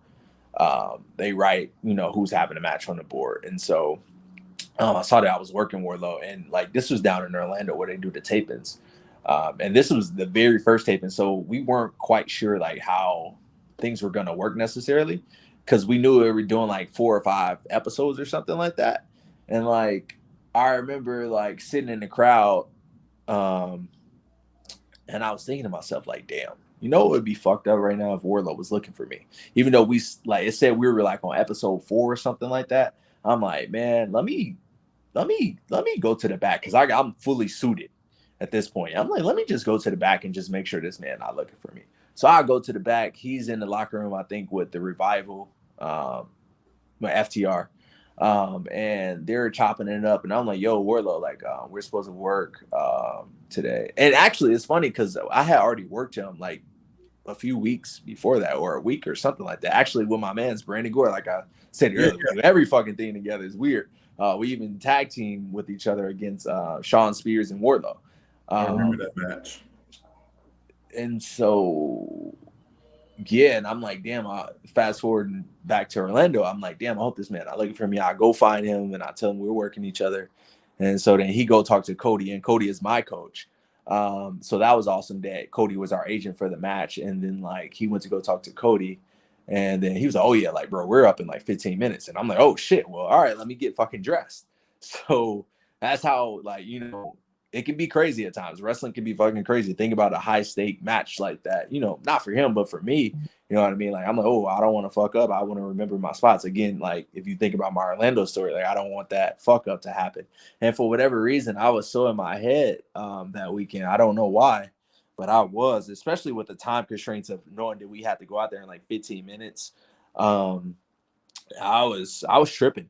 Speaker 1: They write, you know, who's having a match on the board. And so I saw that I was working Warlow, and like this was down in Orlando where they do the tapings. And this was the very first taping. So we weren't quite sure like how things were going to work necessarily, because we knew we were doing like 4 or 5 episodes or something like that. And like, I remember like sitting in the crowd, and I was thinking to myself, like, damn, You know, it would be fucked up right now if Wardlow was looking for me. Even though we like it said we were like on episode 4 or something like that. I'm like, man, let me go to the back because I'm fully suited at this point. I'm like, let me just go to the back and just make sure this man not looking for me. So I go to the back. He's in the locker room, I think, with the Revival, my FTR. And they're chopping it up, and I'm like, yo, Wardlow, like, we're supposed to work today. And actually it's funny because I had already worked him like a few weeks before that, or a week or something like that. Actually, with my man's Brandon Gore, like I said earlier, we do every fucking thing together. It's weird. We even tag team with each other against Sean Spears and Wardlow.
Speaker 4: I remember that match.
Speaker 1: And so, yeah, and I'm like, damn, fast forward back to Orlando. I'm like, damn, I hope this man not looking for me. I go find him and I tell him we're working each other. And so then he go talk to Cody, and Cody is my coach. So that was awesome that Cody was our agent for the match. And then like he went to go talk to Cody, and then he was like, oh yeah, like, bro, we're up in like 15 minutes. And I'm like, oh shit, well, all right, let me get fucking dressed. So that's how, like, you know, it can be crazy at times. Wrestling can be fucking crazy. Think about a high stake match like that, you know, not for him, but for me, you know what I mean? Like, I'm like, oh, I don't want to fuck up. I want to remember my spots. Again, like, if you think about my Orlando story, like, I don't want that fuck up to happen. And for whatever reason, I was so in my head that weekend. I don't know why, but I was, especially with the time constraints of knowing that we had to go out there in like 15 minutes. I was tripping.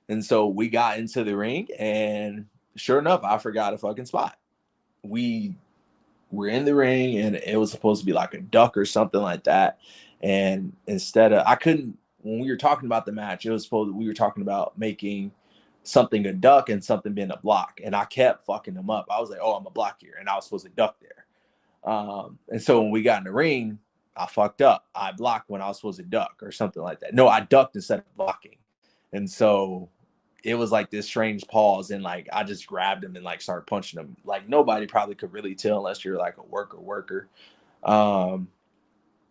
Speaker 1: And so we got into the ring, and sure enough, I forgot a fucking spot. We were in the ring, and it was supposed to be like a duck or something like that. And instead of, when we were talking about the match, it was supposed we were talking about making something a duck and something being a block. And I kept fucking them up. I was like, oh, I'm a block here. And I was supposed to duck there. And so when we got in the ring, I fucked up. I blocked when I was supposed to duck or something like that. No, I ducked instead of blocking. And so it was like this strange pause, and like I just grabbed him and like started punching him. Like nobody probably could really tell unless you're like a worker.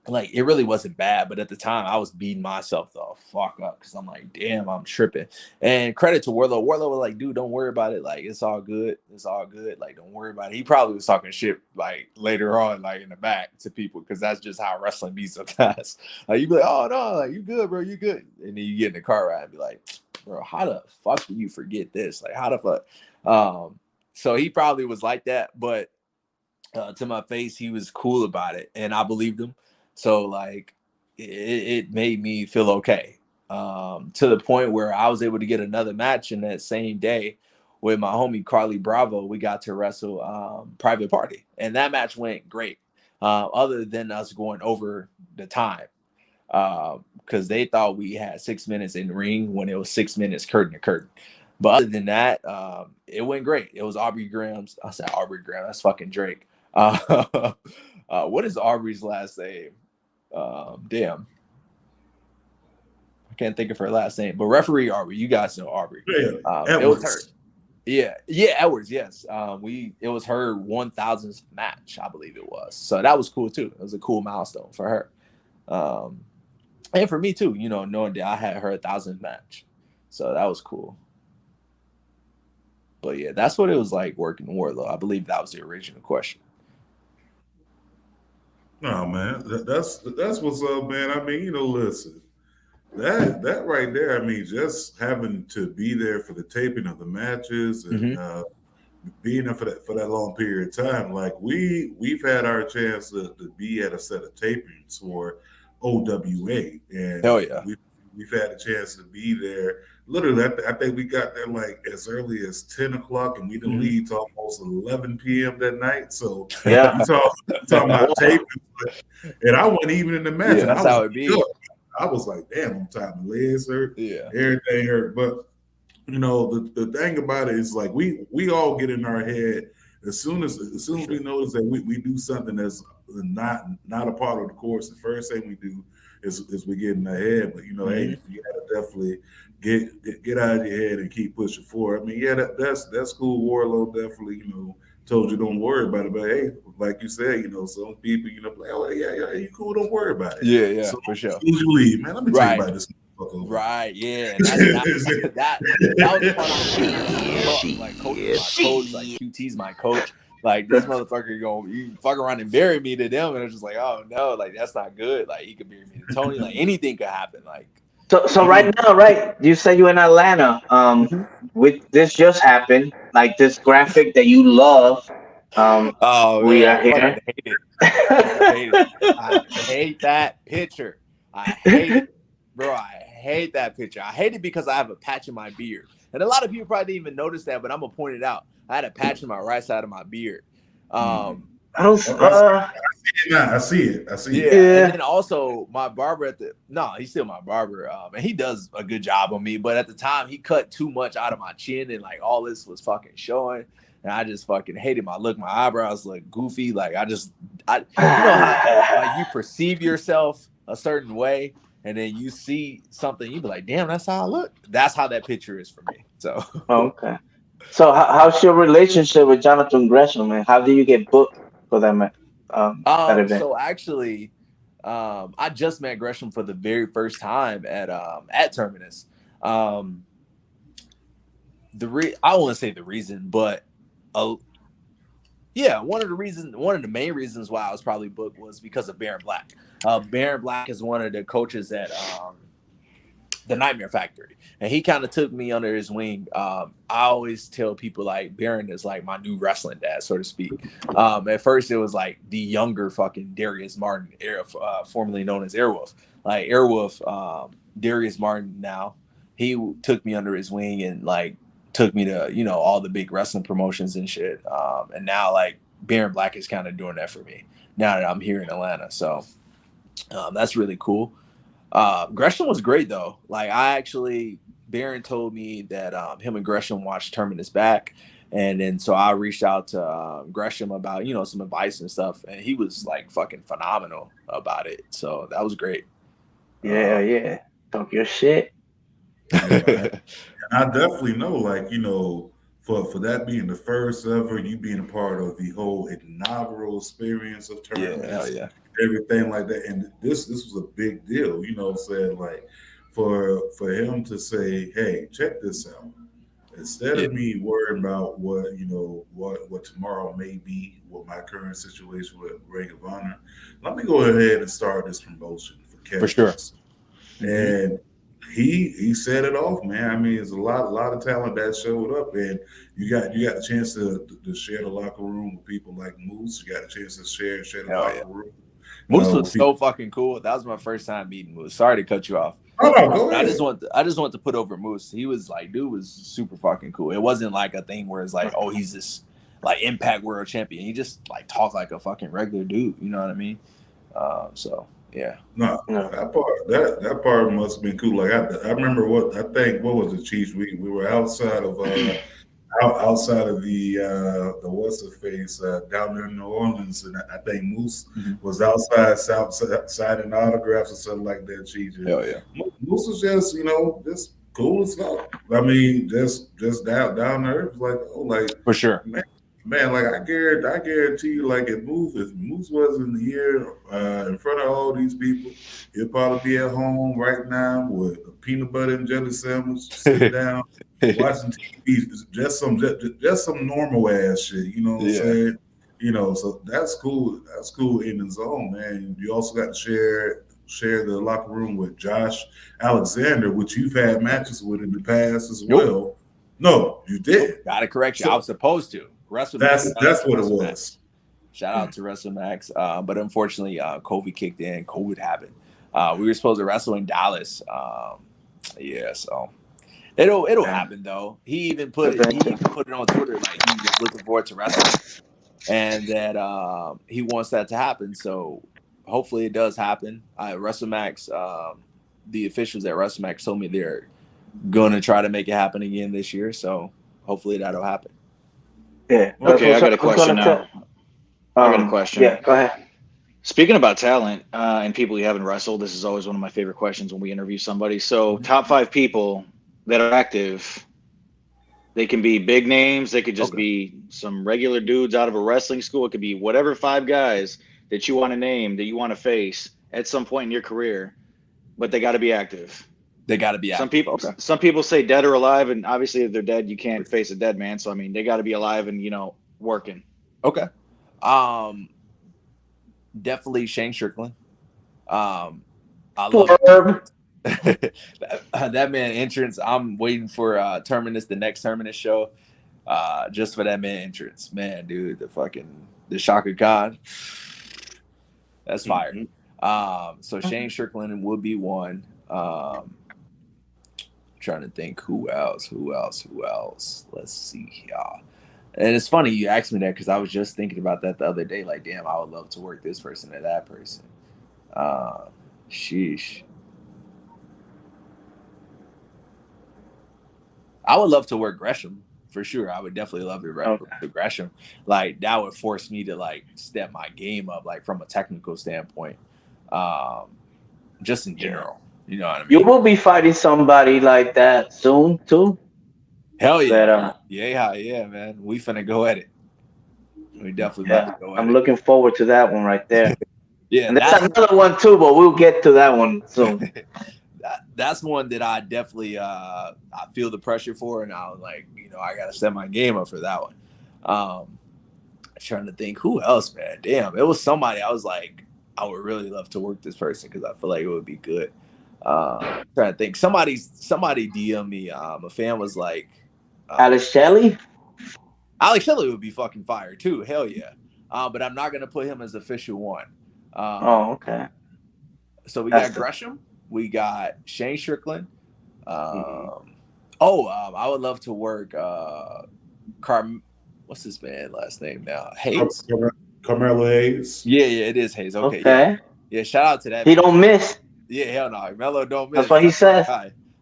Speaker 1: Like it really wasn't bad, but at the time I was beating myself the fuck up because I'm like, damn, I'm tripping. And credit to Wardlow. Wardlow was like, dude, don't worry about it. Like it's all good. It's all good. Like don't worry about it. He probably was talking shit like later on, like in the back to people, because that's just how wrestling be sometimes. Like you be like, oh no, like you good, bro, you good. And then you get in the car ride and be like, bro, how the fuck do you forget this? Like how the fuck? So he probably was like that, but to my face, he was cool about it, and I believed him. So like it made me feel okay, to the point where I was able to get another match in that same day with my homie Carly Bravo. We got to wrestle Private Party, and that match went great, other than us going over the time, because they thought we had 6 minutes in the ring when it was 6 minutes curtain to curtain. But other than that, it went great. It was Aubrey Graham's. I said Aubrey Graham. That's fucking Drake. What is Aubrey's last name? Damn, I can't think of her last name. But referee Aubrey, you guys know Aubrey.
Speaker 4: Yeah,
Speaker 1: it was her. Yeah, Edwards. Yes, it was her 1000th match, I believe it was. So that was cool too. It was a cool milestone for her, and for me too. You know, knowing that I had her 1000th match, so that was cool. But yeah, that's what it was like working Wardlow. I believe that was the original question.
Speaker 4: No, man, that's what's up, man. I mean, you know, listen, that right there. I mean, just having to be there for the taping of the matches and being there for that long period of time. Like we've had our chance to be at a set of tapings for OWA, and
Speaker 1: hell yeah,
Speaker 4: we've had a chance to be there. Literally, I think we got there like as early as 10 o'clock, and we didn't leave till almost 11 p.m. that night. So
Speaker 5: yeah,
Speaker 4: you talking about taping, and I wasn't even in the match.
Speaker 1: Yeah, that's how it be.
Speaker 4: I was like, damn, I'm tired. My legs hurt.
Speaker 1: Yeah,
Speaker 4: everything hurt. But you know, the thing about it is like we all get in our head as soon as we notice that we do something that's not a part of the course. The first thing we do is we get in our head. But you know, hey, you gotta definitely get out of your head and keep pushing forward. I mean, yeah, that's cool. Warlow definitely, you know, told you don't worry about it. But hey, like you said, you know, some people, you know, like, oh yeah, you cool, don't worry about it.
Speaker 1: Yeah,
Speaker 4: so,
Speaker 1: for sure.
Speaker 4: As soon as you leave, man, let me tell you about this.
Speaker 1: Right, yeah. That was the part I was like, coach, like QT's my coach. Like this motherfucker gonna you fuck around and bury me to them, and it's just like, oh no, like that's not good. Like he could bury me to Tony. Like anything could happen. Like
Speaker 5: So right now, right? You said you're in Atlanta. With this just happened, like this graphic that you love.
Speaker 1: oh
Speaker 5: We
Speaker 1: man,
Speaker 5: are
Speaker 1: I fucking
Speaker 5: here.
Speaker 1: hate it. I hate it. I hate that picture. I hate it, bro. I hate that picture. I hate it because I have a patch in my beard, and a lot of people probably didn't even notice that, but I'm gonna point it out. I had a patch in my right side of my beard.
Speaker 5: I don't.
Speaker 4: I see it.
Speaker 1: Yeah,
Speaker 5: Yeah.
Speaker 1: and then also my barber he's still my barber, and he does a good job on me. But at the time, he cut too much out of my chin, and like all this was fucking showing, and I just fucking hated my look. My eyebrows look goofy. Like you know how like you perceive yourself a certain way, and then you see something, you be like, damn, that's how I look. That's how that picture is for me. So
Speaker 5: Okay. So how's your relationship with Jonathan Gresham, man? How do you get booked for that that event?
Speaker 1: so actually, I just met Gresham for the very first time at Terminus. I won't say the reason, but one of the main reasons why I was probably booked was because of Baron Black. Baron Black is one of the coaches at the Nightmare Factory, and he kind of took me under his wing. I always tell people like Baron is like my new wrestling dad, so to speak. At first it was like the younger fucking Darius Martin, formerly known as Airwolf. Like Airwolf, Darius Martin now, he took me under his wing and like took me to, all the big wrestling promotions and shit. And now like Baron Black is kind of doing that for me now that I'm here in Atlanta. So that's really cool. Gresham was great though. Like Baron told me that him and Gresham watched Terminus back, and then so I reached out to Gresham about some advice and stuff, and he was like fucking phenomenal about it. So that was great.
Speaker 5: Yeah. Talk your shit.
Speaker 4: And I definitely know, like, for that being the first ever, you being a part of the whole inaugural experience of Terminus, everything like that, and this was a big deal. You know what I'm saying? Like for him to say, "Hey, check this out." Instead of me worrying about what tomorrow may be with my current situation with Ring of Honor, let me go ahead and start this promotion for Kevin.
Speaker 1: For sure.
Speaker 4: And he set it off, man. I mean, there's a lot of talent that showed up, and you got a chance to share the locker room with people like Moose. You got a chance to share the locker room.
Speaker 1: Moose was so fucking cool. That was my first time meeting Moose. Sorry to cut you off.
Speaker 4: Oh no, go ahead.
Speaker 1: I just want to put over Moose. He was like, dude was super fucking cool. It wasn't like a thing where it's like, oh, he's this like Impact World Champion. He just like talked like a fucking regular dude. You know what I mean? So yeah.
Speaker 4: No, that part must have been cool. Like I remember what was it, Chiefs? We were outside of outside of the what's the face down there in New Orleans, and I think Moose was outside signing autographs or something like that. Chiefs.
Speaker 1: Hell yeah.
Speaker 4: Moose was just just cool as fuck. I mean, just down there. It was like
Speaker 1: for sure.
Speaker 4: Man, like I guarantee you, like if Moose wasn't here in front of all these people, he'll probably be at home right now with a peanut butter and jelly sandwich, sitting down, watching TV, just some normal ass shit. You know what I'm saying? So that's cool. That's cool in his own, man. You also got to share the locker room with Josh Alexander, which you've had matches with in the past as well. No, you did.
Speaker 1: Gotta correct you. I was supposed to.
Speaker 4: That's what it was.
Speaker 1: Shout out to WrestleMax. But unfortunately, COVID kicked in. COVID happened. We were supposed to wrestle in Dallas. So it'll happen though. He even put it on Twitter like he was looking forward to wrestling, and that he wants that to happen. So hopefully it does happen. WrestleMax, the officials at WrestleMax told me they're gonna try to make it happen again this year. So hopefully that'll happen.
Speaker 5: Yeah.
Speaker 6: Okay, I got a question now. I got a question.
Speaker 5: Yeah, go ahead.
Speaker 6: Speaking about talent and people you haven't wrestled, this is always one of my favorite questions when we interview somebody. So top 5 people that are active, they can be big names. They could just be some regular dudes out of a wrestling school. It could be whatever 5 guys that you want to name, that you want to face at some point in your career, but they got to be active.
Speaker 1: They got to be active.
Speaker 6: Some people say dead or alive, and obviously if they're dead, you can't face a dead man. So I mean, they got to be alive and working.
Speaker 1: Okay. Definitely Shane Strickland. I love
Speaker 5: Verb.
Speaker 1: that man entrance. I'm waiting for Terminus, the next Terminus show, just for that man entrance. Man, dude, the Shaka Khan, that's fire. So Shane Strickland would be one. Trying to think who else. Let's see here. And it's funny you asked me that because I was just thinking about that the other day. Like, damn, I would love to work this person or that person. Sheesh. I would love to work Gresham for sure. I would definitely love to work Gresham. Like, that would force me to like step my game up, like from a technical standpoint, just in general. You know what I mean?
Speaker 5: You will be fighting somebody like that soon too.
Speaker 1: Hell yeah.
Speaker 5: That,
Speaker 1: yeah, man. We finna go at it. We definitely
Speaker 5: yeah,
Speaker 1: about to go at
Speaker 5: I'm
Speaker 1: it.
Speaker 5: looking forward to that one right there.
Speaker 1: Yeah,
Speaker 5: and there's another one too, but we'll get to that one soon.
Speaker 1: That's one that I definitely I feel the pressure for, and I was like, I gotta set my game up for that one. Trying to think who else, man. Damn, it was somebody I was like, I would really love to work this person because I feel like it would be good. Trying to think, somebody DM me. A fan was like,
Speaker 5: Alex Shelley.
Speaker 1: Alex Shelley would be fucking fire too. Hell yeah. But I'm not gonna put him as official one.
Speaker 5: Okay.
Speaker 1: So we got Gresham. We got Shane Strickland. I would love to work what's this man last name now? Hayes?
Speaker 4: Carmelo Hayes.
Speaker 1: Yeah, it is Hayes. Okay. Yeah, shout out to that.
Speaker 5: He don't miss.
Speaker 1: Yeah, hell no. Melo don't miss.
Speaker 5: That's what he says.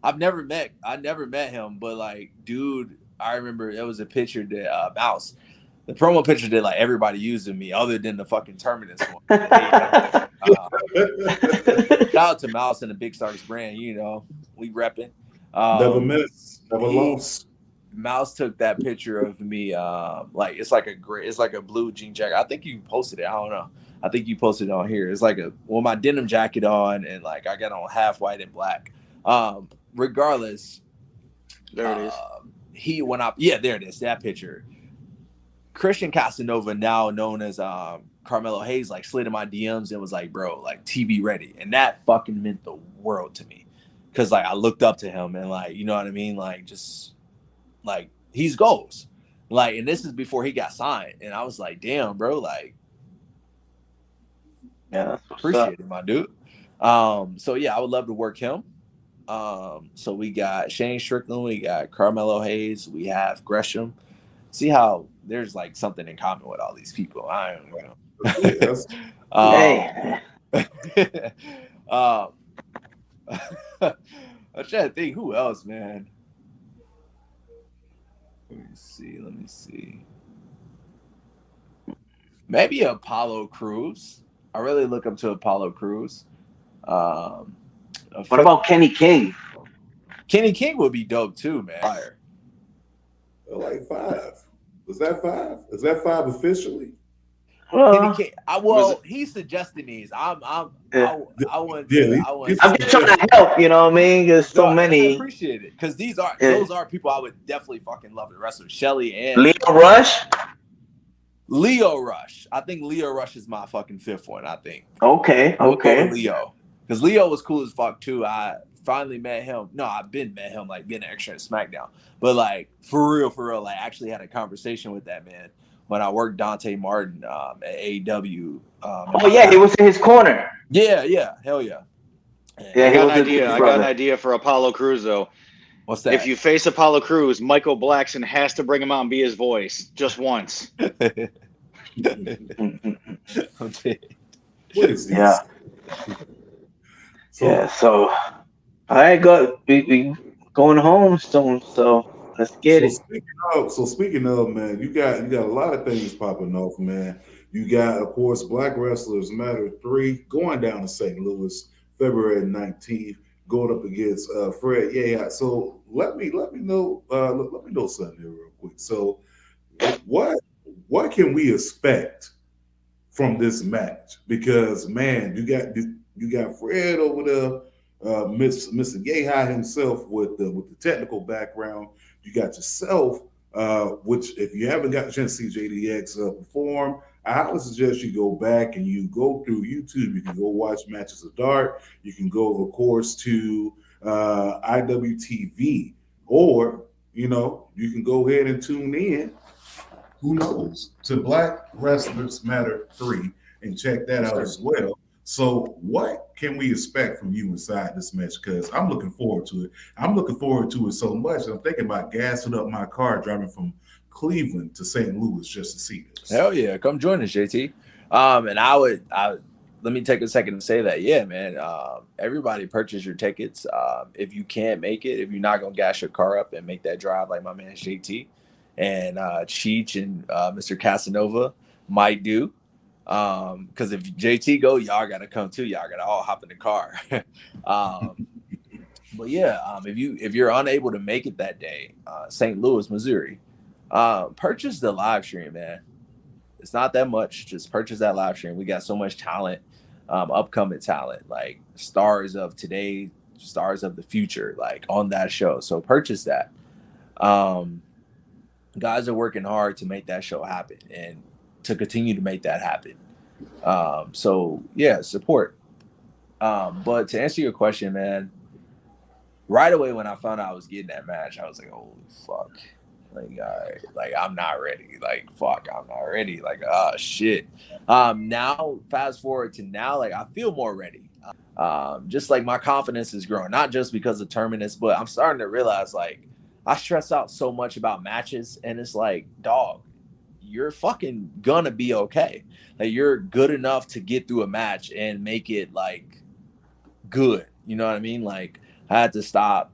Speaker 1: I never met him, but like, dude, I remember it was a picture that Mouse, the promo picture that like everybody used of me other than the fucking Terminus one. Shout out to Mouse and the Big Stars brand, we repping.
Speaker 4: Never miss, never lost.
Speaker 1: Mouse took that picture of me, like it's like a blue jean jacket. I think you posted it. I don't know. I think you posted it on here. It's like my denim jacket on, and like I got on half white and black. Regardless,
Speaker 6: there it is.
Speaker 1: There it is. That picture. Christian Casanova, now known as Carmelo Hayes, like slid in my DMs and was like, bro, like TV ready. And that fucking meant the world to me. Cause like I looked up to him and like, you know what I mean? Like just like he's goals. Like, and this is before he got signed. And I was like, damn, bro, like appreciate it, my dude. So yeah, I would love to work him. So we got Shane Strickland, we got Carmelo Hayes, we have Gresham. See how there's like something in common with all these people. I don't know. I'm trying to think who else, man. Let me see. Maybe Apollo Crews. I really look up to Apollo Crews.
Speaker 5: What about Kenny King?
Speaker 1: Kenny King would be dope too, man. Fire.
Speaker 4: Like 5. Was that 5? Is that 5 officially?
Speaker 1: Kenny King. He suggested these. I'm
Speaker 5: just trying to help. You know what I mean? There's so many.
Speaker 1: I appreciate it because those are people I would definitely fucking love to wrestle. Shelly and
Speaker 5: Leo Rush.
Speaker 1: I think Leo Rush is my fucking 5th one. I think.
Speaker 5: Okay.
Speaker 1: Leo, because Leo was cool as fuck too. I finally met him. No, I've been met him like being an extra at SmackDown, but like for real, like actually had a conversation with that man when I worked Dante Martin at AEW.
Speaker 5: He was in his corner.
Speaker 1: Yeah, hell yeah.
Speaker 6: I got an idea for Apollo Crews though.
Speaker 1: What's that?
Speaker 6: If you face Apollo Crews, Michael Blackson has to bring him out and be his voice just once.
Speaker 4: What is this?
Speaker 5: So I got we going home soon, so let's get it.
Speaker 4: Speaking of, man, you got a lot of things popping off, man. You got, of course, Black Wrestlers Matter 3 going down to St. Louis, February 19th, going up against Fred. Yeah. So let me know something here real quick. So what can we expect from this match? Because man, you got Fred over there. Mr. Yehi himself with the technical background. You got yourself which if you haven't got a chance to see JDX perform, I highly suggest you go back and you go through YouTube. You can go watch Matches of Dart. You can go, of course, to IWTV, or you can go ahead and tune in. Who knows, to Black Wrestlers Matter 3 and check that out as well. So what can we expect from you inside this match? Because I'm looking forward to it. I'm looking forward to it so much. I'm thinking about gassing up my car driving from Cleveland to St. Louis just to see this.
Speaker 1: Hell yeah, come join us, JT. And I would let me take a second to say that, yeah, man. Everybody purchase your tickets. If you can't make it, if you're not gonna gas your car up and make that drive like my man JT and Cheech and Mr. Casanova might do. Because if JT go, y'all gotta come too. Y'all gotta all hop in the car. But yeah, if you're unable to make it that day, St. Louis, Missouri, purchase the live stream, man. It's not that much. Just purchase that live stream. We got so much talent, upcoming talent, like stars of today, stars of the future, like on that show. So purchase that. Guys are working hard to make that show happen and to continue to make that happen. So yeah, support. But to answer your question, man, right away when I found out I was getting that match, I was like, holy fuck. Like, all right, like I'm not ready. Like, fuck, I'm not ready. Like, shit. Now, fast forward to now, like I feel more ready. Just like my confidence is growing, not just because of Terminus, but I'm starting to realize like I stress out so much about matches, and it's like, dog, you're fucking gonna be okay. Like you're good enough to get through a match and make it like good. You know what I mean? Like I had to stop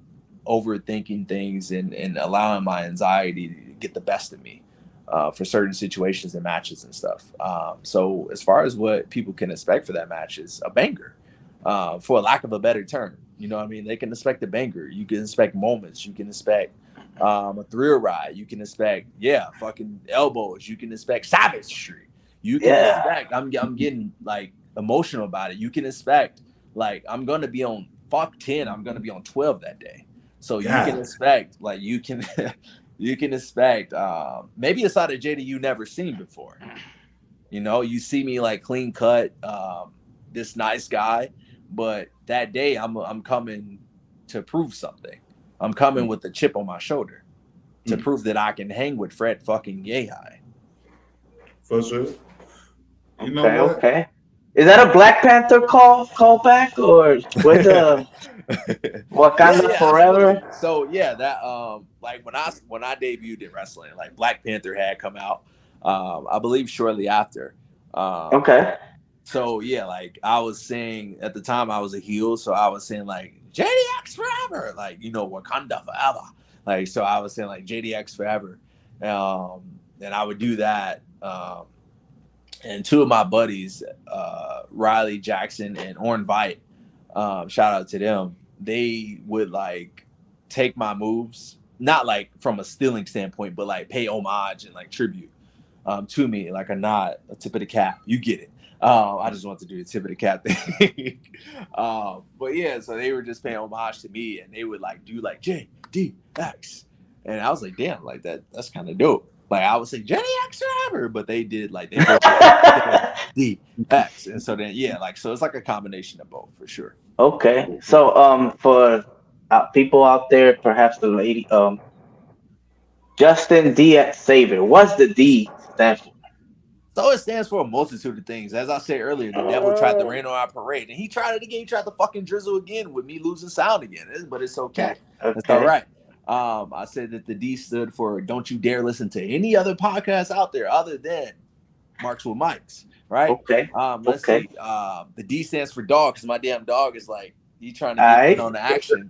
Speaker 1: overthinking things and allowing my anxiety to get the best of me for certain situations and matches and stuff. So as far as what people can expect for that match is a banger, for a lack of a better term. You know what I mean? They can expect a banger. You can expect moments. You can expect a thrill ride. You can expect, fucking elbows. You can expect savagery. You can expect, I'm getting like emotional about it. You can expect like I'm gonna be on fuck 10. I'm gonna be on 12 that day. So you can expect like you can expect maybe a side of JD you never seen before. You know, you see me like clean cut, this nice guy, but that day I'm coming to prove something. I'm coming with a chip on my shoulder to prove that I can hang with Fred fucking Yehai.
Speaker 4: For sure. You know what?
Speaker 5: Okay. Is that a Black Panther call back or with the Wakanda Forever?
Speaker 1: Absolutely. So yeah, that like when I debuted in wrestling, like Black Panther had come out, I believe shortly after.
Speaker 5: Okay.
Speaker 1: So yeah, like I was saying at the time I was a heel, so I was saying like JDX forever, like Wakanda forever. Like so I was saying like JDX forever, and I would do that. And two of my buddies, Riley Jackson and Orrin Vite, shout out to them. They would like take my moves, not like from a stealing standpoint, but like pay homage and like tribute to me, like a nod, a tip of the cap. You get it. I just want to do the tip of the cap thing. But yeah, so they were just paying homage to me, and they would like do like JDX, and I was like, damn, like that's kind of dope. Like I would say JDX forever, but they did like they both DX, and so then like so it's like a combination of both for sure.
Speaker 5: Okay. So for people out there, perhaps the lady Justin DX Savior. What's the D stand for?
Speaker 1: So it stands for a multitude of things. As I said earlier, the devil tried to rain on our parade, and he tried it again. He tried to fucking drizzle again with me losing sound again. But it's okay. It's all right. I said that the D stood for don't you dare listen to any other podcast out there other than Marks with Mikes, right?
Speaker 5: Okay.
Speaker 1: Let's see. The D stands for dog because my damn dog is like, he trying to get in on the action.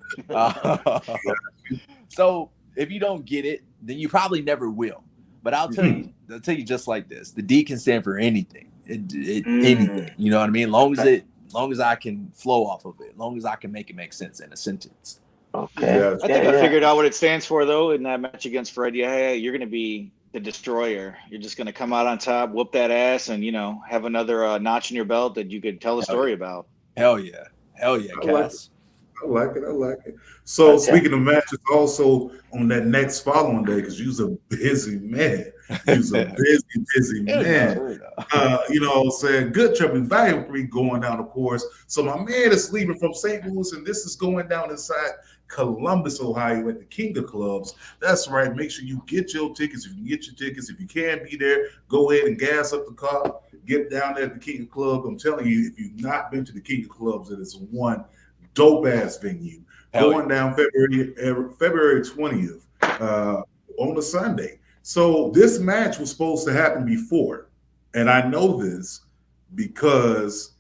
Speaker 1: So if you don't get it, then you probably never will. But I'll tell you just like this. The D can stand for anything. Anything. You know what I mean? Long as I can flow off of it, long as I can make it make sense in a sentence.
Speaker 5: Okay.
Speaker 4: Yeah.
Speaker 6: I think I figured out what it stands for, though, in that match against Fred. Yeah, you're going to be the destroyer. You're just going to come out on top, whoop that ass, and, have another notch in your belt that you could tell a story about.
Speaker 1: Hell yeah, Cass.
Speaker 4: I like it. I like it. So
Speaker 5: Okay.
Speaker 4: speaking of matches, also on that next following day, because you's a busy man. You's a busy
Speaker 1: You
Speaker 4: man.
Speaker 1: know, you know.
Speaker 4: You know what I'm saying? Good Triple Value 3 going down, of course. So my man is leaving from St. Louis, and this is going down inside Columbus, Ohio at the King of Clubs. That's right. Make sure you get your tickets. If you can get your tickets, if you can't be there, go ahead and gas up the car. Get down there at the King of Clubs. I'm telling you, if you've not been to the King of Clubs, it is one dope ass venue.
Speaker 1: Hell
Speaker 4: Going down February 20th on a Sunday. So this match was supposed to happen before, and I know this because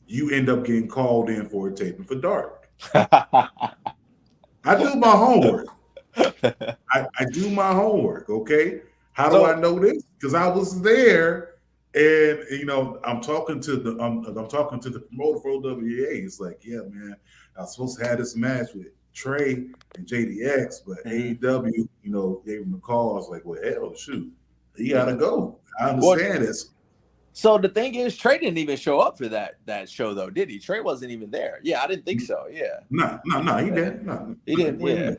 Speaker 4: you end up getting called in for a taping for Dark. I do my homework. I do my homework. Okay, how do I know this? Because I was there, and you know, I'm talking to the promoter for OWA. It's like, yeah, man, I was supposed to have this match with Trey and JDX, but AEW, you know, gave him a call. I was like, well, hell, shoot, he gotta go. I understand this.
Speaker 1: So the thing is, Trey didn't even show up for that show, though, did he? Trey wasn't even there. Yeah, I didn't think so. Yeah.
Speaker 4: No, he didn't. No,
Speaker 1: he didn't. Yeah,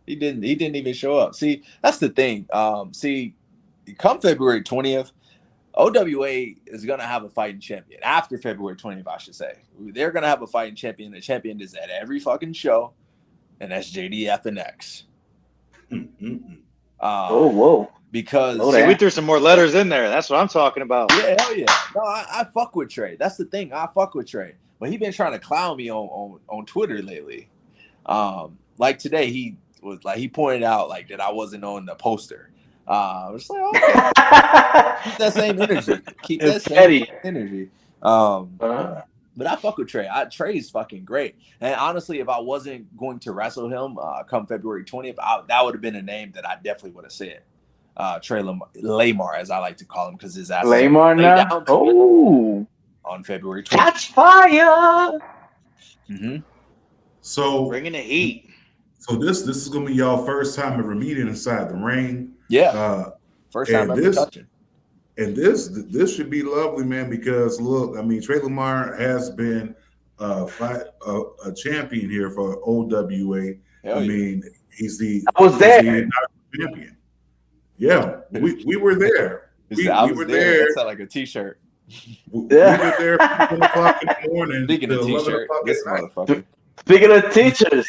Speaker 1: he didn't. He didn't even show up. See, that's the thing. See, come February 20th, OWA is gonna have a fighting champion. After February 20th, I should say, they're gonna have a fighting champion. The champion is at every fucking show, and that's JDFNX.
Speaker 5: Whoa.
Speaker 1: Because
Speaker 6: we threw some more letters in there. That's what I'm talking about.
Speaker 1: Yeah, hell yeah. No, I fuck with Trey. That's the thing. I fuck with Trey. But he been trying to clown me on Twitter lately. Like today, he pointed out like that I wasn't on the poster. I was like, okay. Keep that same energy. Keep that same energy. But I fuck with Trey. Trey's fucking great. And honestly, if I wasn't going to wrestle him come February 20th, that would have been a name that I definitely would have said. Trey Lamar, as I like to call him, because his ass
Speaker 5: Lamar now. Oh,
Speaker 1: on February 20th.
Speaker 5: Catch fire!
Speaker 4: So
Speaker 6: bringing the heat.
Speaker 4: So this is gonna be y'all first time ever meeting inside the ring.
Speaker 1: Yeah. First time ever touching.
Speaker 4: And this should be lovely, man. Because look, I mean, Trey Lamar has been a champion here for OWA. I mean, he's the champion. Yeah, we were there. We were there.
Speaker 1: That sounds like a T-shirt.
Speaker 4: We were there from 10 o'clock in the morning.
Speaker 1: Speaking of T-shirt, this motherfucker.
Speaker 5: Speaking of teachers,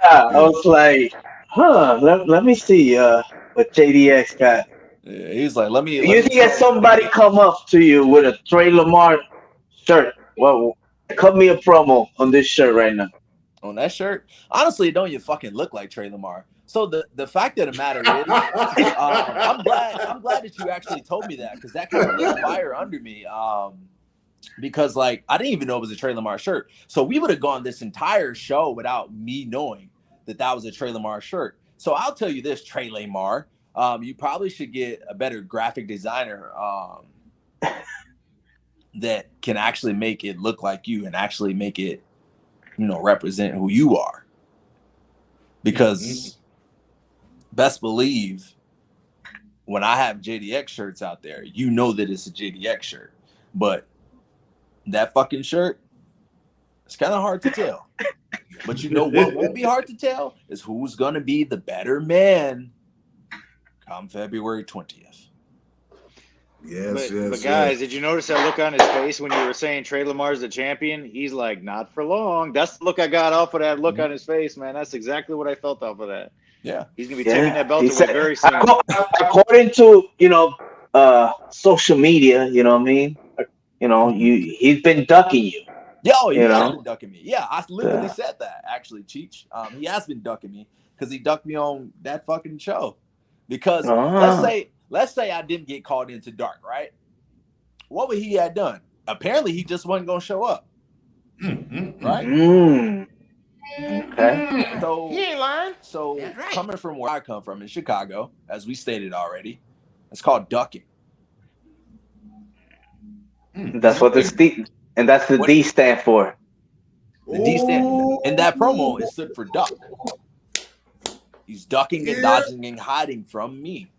Speaker 5: I was like, let me see what JDX got.
Speaker 1: Yeah, he's like, let me.
Speaker 5: You see somebody come up to you with a Trey Lamar shirt. Well, cut me a promo on this shirt right now.
Speaker 1: On that shirt? Honestly, it don't even fucking look like Trey Lamar. So the fact of the matter is, I'm glad that you actually told me that, because that kind of lit fire under me. Because like I didn't even know it was a Trey Lamar shirt. So we would have gone this entire show without me knowing that was a Trey Lamar shirt. So I'll tell you this, Trey Lamar, you probably should get a better graphic designer that can actually make it look like you and actually make it, represent who you are. Because best believe when I have JDX shirts out there, you know that it's a JDX shirt. But that fucking shirt, it's kind of hard to tell. But you know what won't be hard to tell is who's going to be the better man come February 20th.
Speaker 6: But guys, did you notice that look on his face when you were saying Trey Lamar's the champion? He's like, not for long. That's the look I got off of that look on his face, man. That's exactly what I felt off of that.
Speaker 1: Yeah.
Speaker 6: He's going to be taking that belt away very soon.
Speaker 5: According to, social media, you know what I mean? He's been ducking you.
Speaker 1: Yo, he has been ducking me. Yeah, I literally said that, actually, Cheech. He has been ducking me because he ducked me on that fucking show. Because let's say I didn't get called into Dark, right? What would he have done? Apparently, he just wasn't going to show up. Right?
Speaker 5: Okay.
Speaker 1: So,
Speaker 3: He ain't lying.
Speaker 1: So coming from where I come from in Chicago, as we stated already, it's called ducking.
Speaker 5: That's what that's the D stand for.
Speaker 1: The D stand in that promo, it stood for duck. He's ducking and dodging and hiding from me.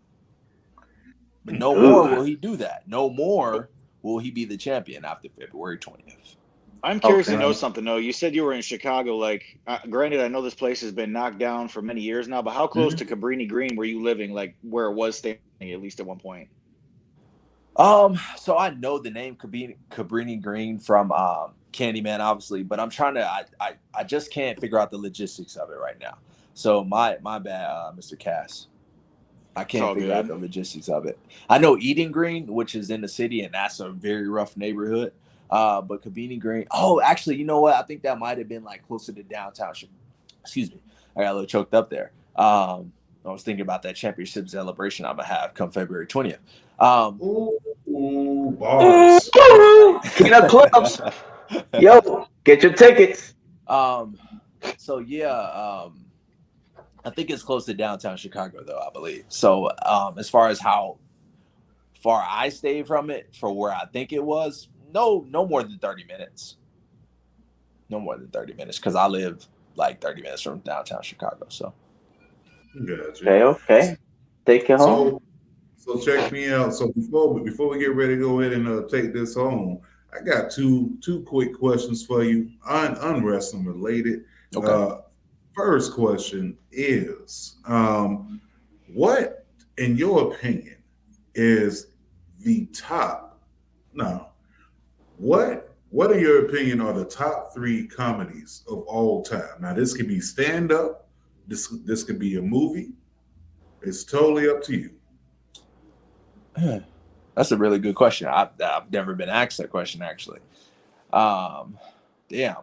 Speaker 1: But no more will he do that. No more will he be the champion after February 20th.
Speaker 6: I'm curious
Speaker 5: Okay.
Speaker 6: to know something though. You said you were in Chicago. Like, granted, I know this place has been knocked down for many years now, but how close to Cabrini Green were you living? Like, where it was standing at least at one point?
Speaker 1: So I know the name Cabrini Green from Candyman, obviously, but I'm trying to I just can't figure out the logistics of it right now. So my bad, Mr. Cass. I
Speaker 6: It's all
Speaker 1: can't figure out
Speaker 6: good.
Speaker 1: the logistics of it. I know Eden Green, which is in the city, and that's a very rough neighborhood. But Cabrini Green. Oh, actually, you know what? I think that might have been like closer to downtown. Excuse me, I got a little choked up there. I was thinking about that championship celebration I'm gonna have come February 20th.
Speaker 4: Ooh, bars.
Speaker 5: King of clubs. Yo, get your tickets.
Speaker 1: So yeah, I think it's close to downtown Chicago, though, I believe. So as far as how far I stayed from it, for where I think it was, no more than 30 minutes. No more than 30 minutes, because I live like 30 minutes from downtown Chicago. So
Speaker 5: Okay, okay. Take it home.
Speaker 4: So check me out. So before we get ready to go ahead and take this home, I got two quick questions for you, unwrestling related.
Speaker 1: okay.
Speaker 4: First question is, what, in your opinion, is the top? No, what in your opinion are the top 3 comedies of all time? Now this could be stand up. This could be a movie. It's totally up to you.
Speaker 1: That's a really good question. I've never been asked that question, actually. Damn,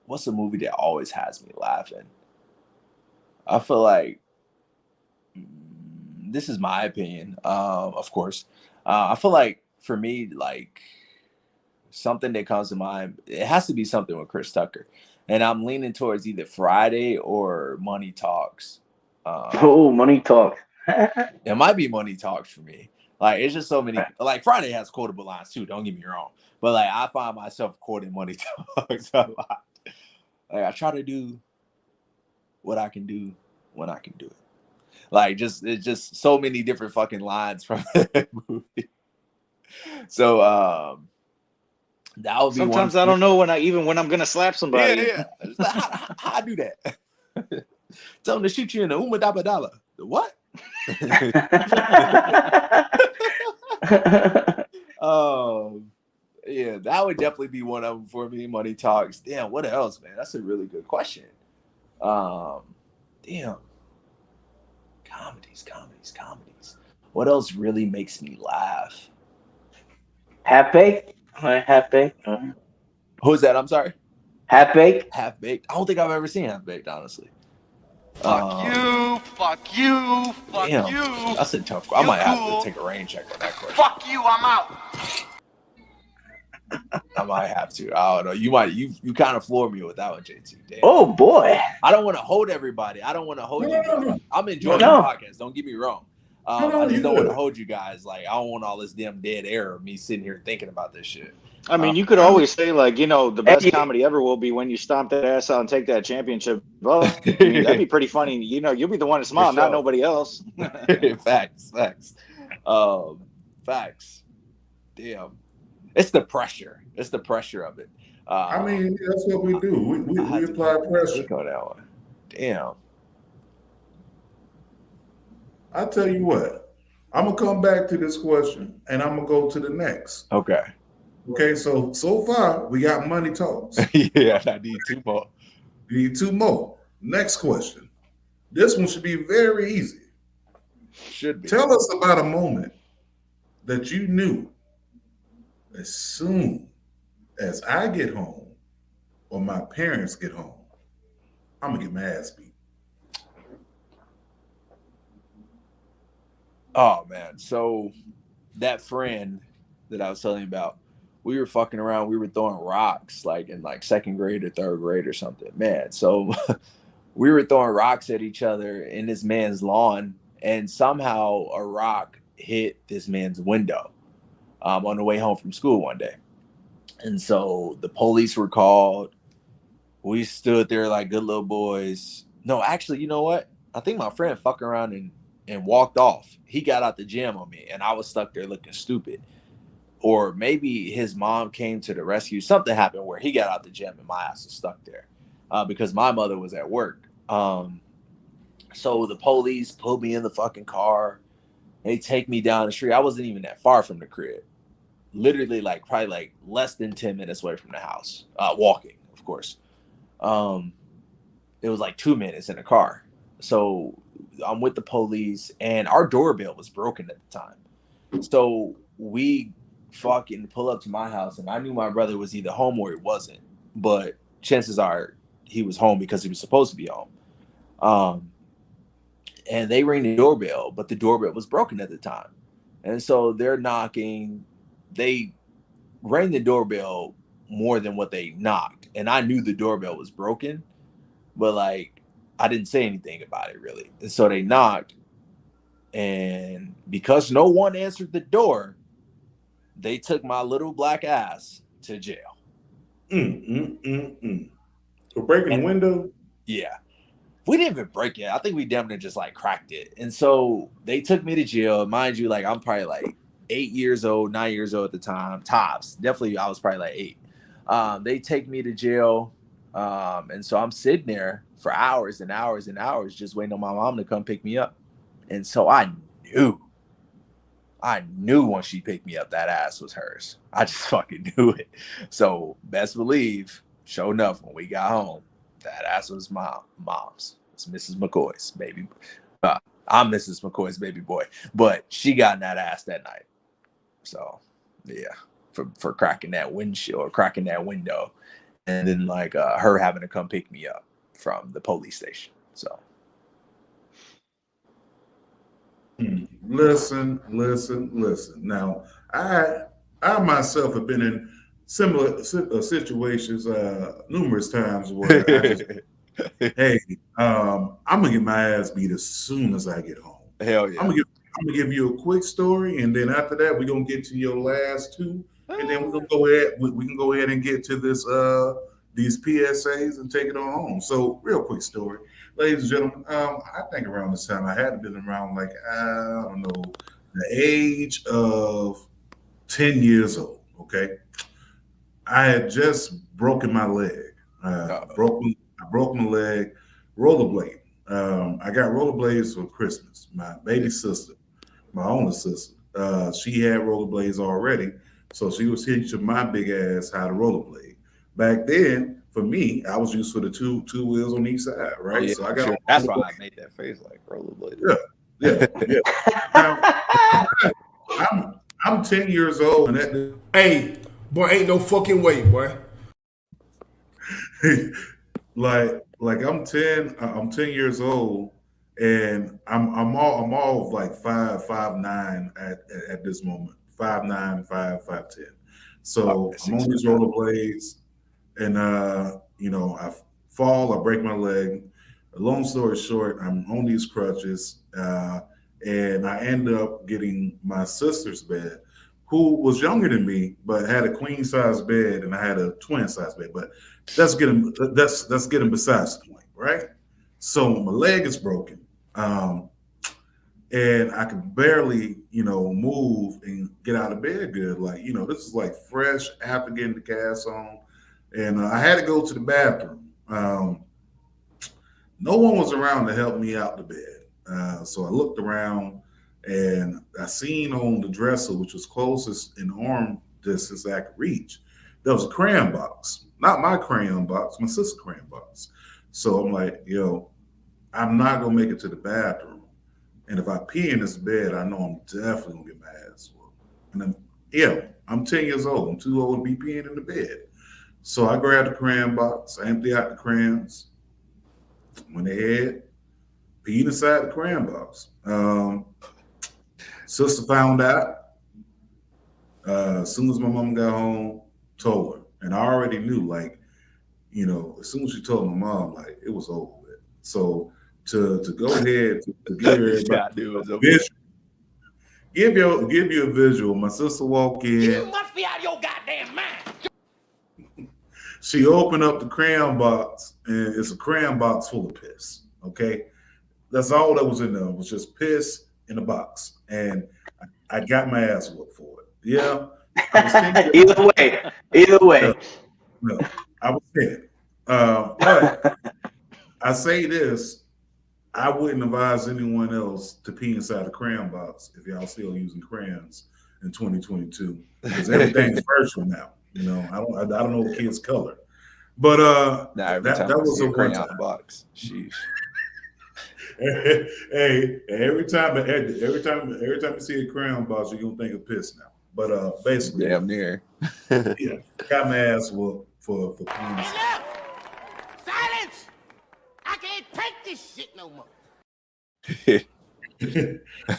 Speaker 1: what's a movie that always has me laughing? I feel like this is my opinion, of course. I feel like for me, like something that comes to mind, it has to be something with Chris Tucker, and I'm leaning towards either Friday or Money Talks.
Speaker 5: Oh, money talk.
Speaker 1: It might be Money Talks for me. Like it's just so many. Like Friday has quotable lines too. Don't get me wrong, but like I find myself quoting Money Talks a lot. Like I try to do what I can do when I can do it. Like it's just so many different fucking lines from that movie. So that would be
Speaker 6: Sometimes
Speaker 1: one.
Speaker 6: I don't know when I'm gonna slap somebody.
Speaker 1: Yeah. How I do that? Tell them to shoot you in the Umadabadala. The what? Yeah, that would definitely be one of them for me. Money Talks. Damn, what else, man? That's a really good question. Damn. Comedies. What else really makes me laugh?
Speaker 5: Half baked. Half baked.
Speaker 1: Who's that? I'm sorry.
Speaker 5: Half baked.
Speaker 1: Half Baked. I don't think I've ever seen Half Baked, honestly.
Speaker 3: Fuck you, fuck you, fuck
Speaker 1: Damn,
Speaker 3: you.
Speaker 1: that's a tough. I might
Speaker 3: cool.
Speaker 1: have to take a rain check on that question.
Speaker 3: Fuck you, I'm out.
Speaker 1: I might have to. I don't know. You might. You kind of floored me with that one, JT. Damn.
Speaker 5: Oh boy.
Speaker 1: I don't want to hold everybody. I don't want to hold you guys.
Speaker 4: No.
Speaker 1: I'm enjoying
Speaker 5: No.
Speaker 1: the podcast. Don't get me wrong. I just don't want to hold you guys. Like I don't want all this damn dead air of me sitting here thinking about this shit.
Speaker 6: I mean, you could always say like, the best comedy ever will be when you stomp that ass out and take that championship. Well, I mean, that'd be pretty funny. You'll be the one to smile,
Speaker 1: sure.
Speaker 6: not nobody else.
Speaker 1: Facts. Facts. Damn. It's the pressure. It's the pressure of it.
Speaker 4: I mean, that's what we do. We apply pressure.
Speaker 1: Think on that one. Damn.
Speaker 4: I tell you what, I'm gonna come back to this question and I'm gonna go to the next.
Speaker 1: Okay.
Speaker 4: Okay, so far we got Money Talks.
Speaker 1: Yeah, I need 2 more.
Speaker 4: We need 2 more. Next question. This one should be very easy.
Speaker 1: Should be.
Speaker 4: Tell us about a moment that you knew as soon as I get home or my parents get home, I'm gonna get my ass beat.
Speaker 1: Oh man, so that friend that I was telling you about, we were fucking around. We were throwing rocks like in like 2nd grade or 3rd grade or something. Man, so we were throwing rocks at each other in this man's lawn, and somehow a rock hit this man's window on the way home from school one day. And so the police were called. We stood there like good little boys. No, actually, you know what? I think my friend fucked around and walked off. He got out the gym on me, and I was stuck there looking stupid. or maybe his mom came to the rescue. Something happened where he got out the gym and my ass was stuck there because my mother was at work. So the police pulled me in the fucking car. They take me down the street. I wasn't even that far from the crib. Literally, like probably like less than 10 minutes away from the house. Walking, of course. It was like 2 minutes in a car. So I'm with the police, and our doorbell was broken at the time. So we fucking pull up to my house, and I knew my brother was either home or he wasn't. But chances are he was home because he was supposed to be home. And they ring the doorbell, but the doorbell was broken at the time. And so they're knocking. They rang the doorbell more than what they knocked. And I knew the doorbell was broken, but like I didn't say anything about it really. And so they knocked. And because no one answered the door, they took my little black ass to jail.
Speaker 4: For breaking the window?
Speaker 1: Yeah. We didn't even break it. I think we damn near just like cracked it. And so they took me to jail. Mind you, like I'm probably like 8 years old, 9 years old at the time, tops. Definitely, I was probably like 8. They take me to jail. And so I'm sitting there for hours and hours and hours just waiting on my mom to come pick me up. And so I knew once she picked me up, that ass was hers. I just fucking knew it. So best believe, sure enough, when we got home, that ass was my mom's. It's Mrs. McCoy's baby. I'm Mrs. McCoy's baby boy, but she got in that ass that night. So yeah, for cracking that windshield or cracking that window, and then like her having to come pick me up from the police station. So
Speaker 4: listen. Now, I myself have been in similar situations numerous times where I just, hey, I'm gonna get my ass beat as soon as I get home.
Speaker 1: Hell yeah.
Speaker 4: I'm gonna give you a quick story, and then after that, we're gonna get to your last two, and then we're gonna go ahead. We can go ahead and get to this these PSAs and take it on home. So, real quick story, ladies and gentlemen. I think around this time I had been around like I don't know the age of 10 years old. Okay, I had just broken my leg. I broke my leg rollerblade. I got rollerblades for Christmas. My baby sister, my older sister, she had rollerblades already, so she was teaching my big ass how to rollerblade. Back then, for me, I was used for the two wheels on each side, right?
Speaker 1: Yeah,
Speaker 4: So I got
Speaker 1: sure. That's why I made that face like rollerblade.
Speaker 4: yeah. Now, I'm 10 years old, and that
Speaker 7: Hey, boy, ain't no fucking way, boy.
Speaker 4: like I'm 10 years old, and I'm all like 5'9" at this moment. 5'9", 5'10". So I'm on these rollerblades, and I fall, I break my leg. Long story short, I'm on these crutches, and I end up getting my sister's bed, who was younger than me, but had a queen size bed, and I had a twin size bed. But that's getting besides the point, right? So my leg is broken, and I can barely, move and get out of bed good. Like, this is like fresh after getting the cast on, and I had to go to the bathroom. No one was around to help me out the bed, so I looked around, and I seen on the dresser, which was closest in arm distance I could reach, there was a crayon box. Not my crayon box, my sister's crayon box. So I'm like, I'm not gonna make it to the bathroom. And if I pee in this bed, I know I'm definitely gonna get my ass whooped. And I'm 10 years old. I'm too old to be peeing in the bed. So I grabbed the crayon box, I emptied out the crayons, went ahead, peed inside the crayon box. Sister found out. As soon as my mom got home, told her. And I already knew, like, as soon as she told my mom, like, it was over with. So to go ahead to give everybody a visual, give you a visual. My sister walked in.
Speaker 2: You must be out of your goddamn mind.
Speaker 4: She opened up the crayon box, and it's a crayon box full of piss. Okay, that's all that was in there. It was just piss in a box, and I got my ass whooped for it. Yeah, I was 10.
Speaker 5: Either way.
Speaker 4: No, I was 10. But I say this, I wouldn't advise anyone else to pee inside a crayon box if y'all still using crayons in 2022 because everything's virtual now. You know, I don't know kids' color, but
Speaker 1: Now every time
Speaker 4: that
Speaker 1: I
Speaker 4: was
Speaker 1: see
Speaker 4: a
Speaker 1: a
Speaker 4: one
Speaker 1: crayon
Speaker 4: time.
Speaker 1: box, sheesh.
Speaker 4: Hey, every time you see a crayon box, you're gonna think of piss now. But basically,
Speaker 1: Damn near.
Speaker 4: yeah, got my ass whooped for peeing.
Speaker 2: Enough! Silence! I can't take this shit no more.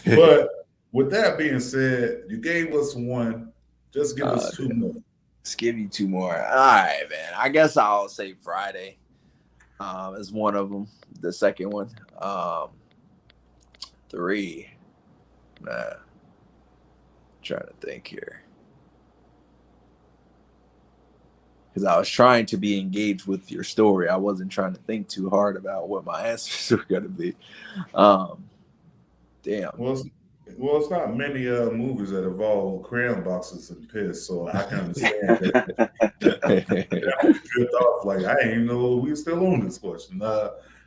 Speaker 4: But with that being said, you gave us one. Just give us two more.
Speaker 1: Let's give you two more. All right, man. I guess I'll say Friday as one of them. The second one. 3. Nah. Trying to think here. Because I was trying to be engaged with your story. I wasn't trying to think too hard about what my answers were going to be. Damn.
Speaker 4: Well, it's not many movies that involve crayon boxes and piss, so I can understand that. Drift off like I ain't even know we were still on this question.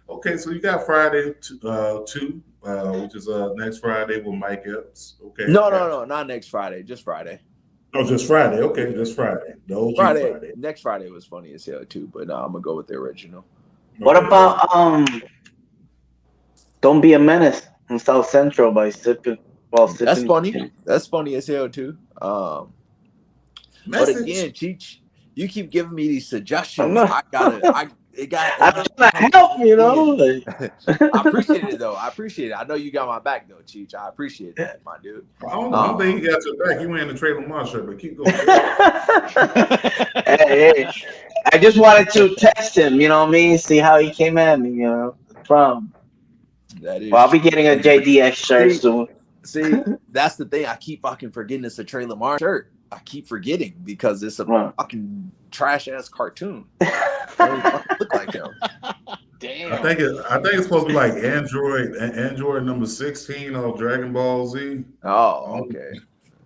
Speaker 4: Okay, so you got Friday 2, which is next Friday with Mike Epps. Okay.
Speaker 1: No, not next Friday. Just Friday.
Speaker 4: Oh, just Friday. Okay, just Friday. The OG Friday.
Speaker 1: Next Friday was funny as hell too, but I'm gonna go with the original.
Speaker 5: What about Don't Be a Menace in South Central by sipping?
Speaker 1: That's funny. That's funny as hell too. But again, Cheech, you keep giving me these suggestions. I'm trying
Speaker 5: to help, you know.
Speaker 1: I appreciate it though. I appreciate it. I know you got my back though, Cheech. I appreciate that, my dude.
Speaker 4: I don't think he got your back. You wearing the Trey Lamar shirt, but keep going.
Speaker 5: hey, I just wanted to test him, you know what I mean? See how he came at me, you know. From.
Speaker 1: That is.
Speaker 5: Well, I'll be getting a JDX shirt soon.
Speaker 1: See, that's the thing. I keep fucking forgetting it's a Trey Lamar shirt. I keep forgetting because it's a fucking trash ass cartoon. It look like him.
Speaker 6: Damn.
Speaker 4: I think it's supposed to be like Android number 16 of Dragon Ball Z.
Speaker 1: Oh, okay.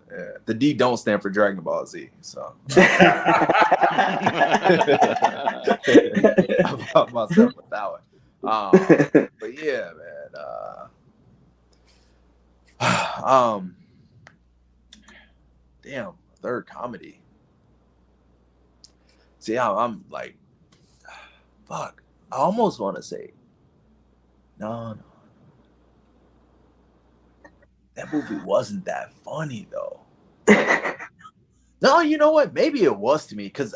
Speaker 1: Yeah. The D don't stand for Dragon Ball Z, so I bought myself with that one. But yeah, man. Damn, third comedy. See, I'm like, fuck. I almost want to say, no. That movie wasn't that funny though. No, you know what? Maybe it was to me because,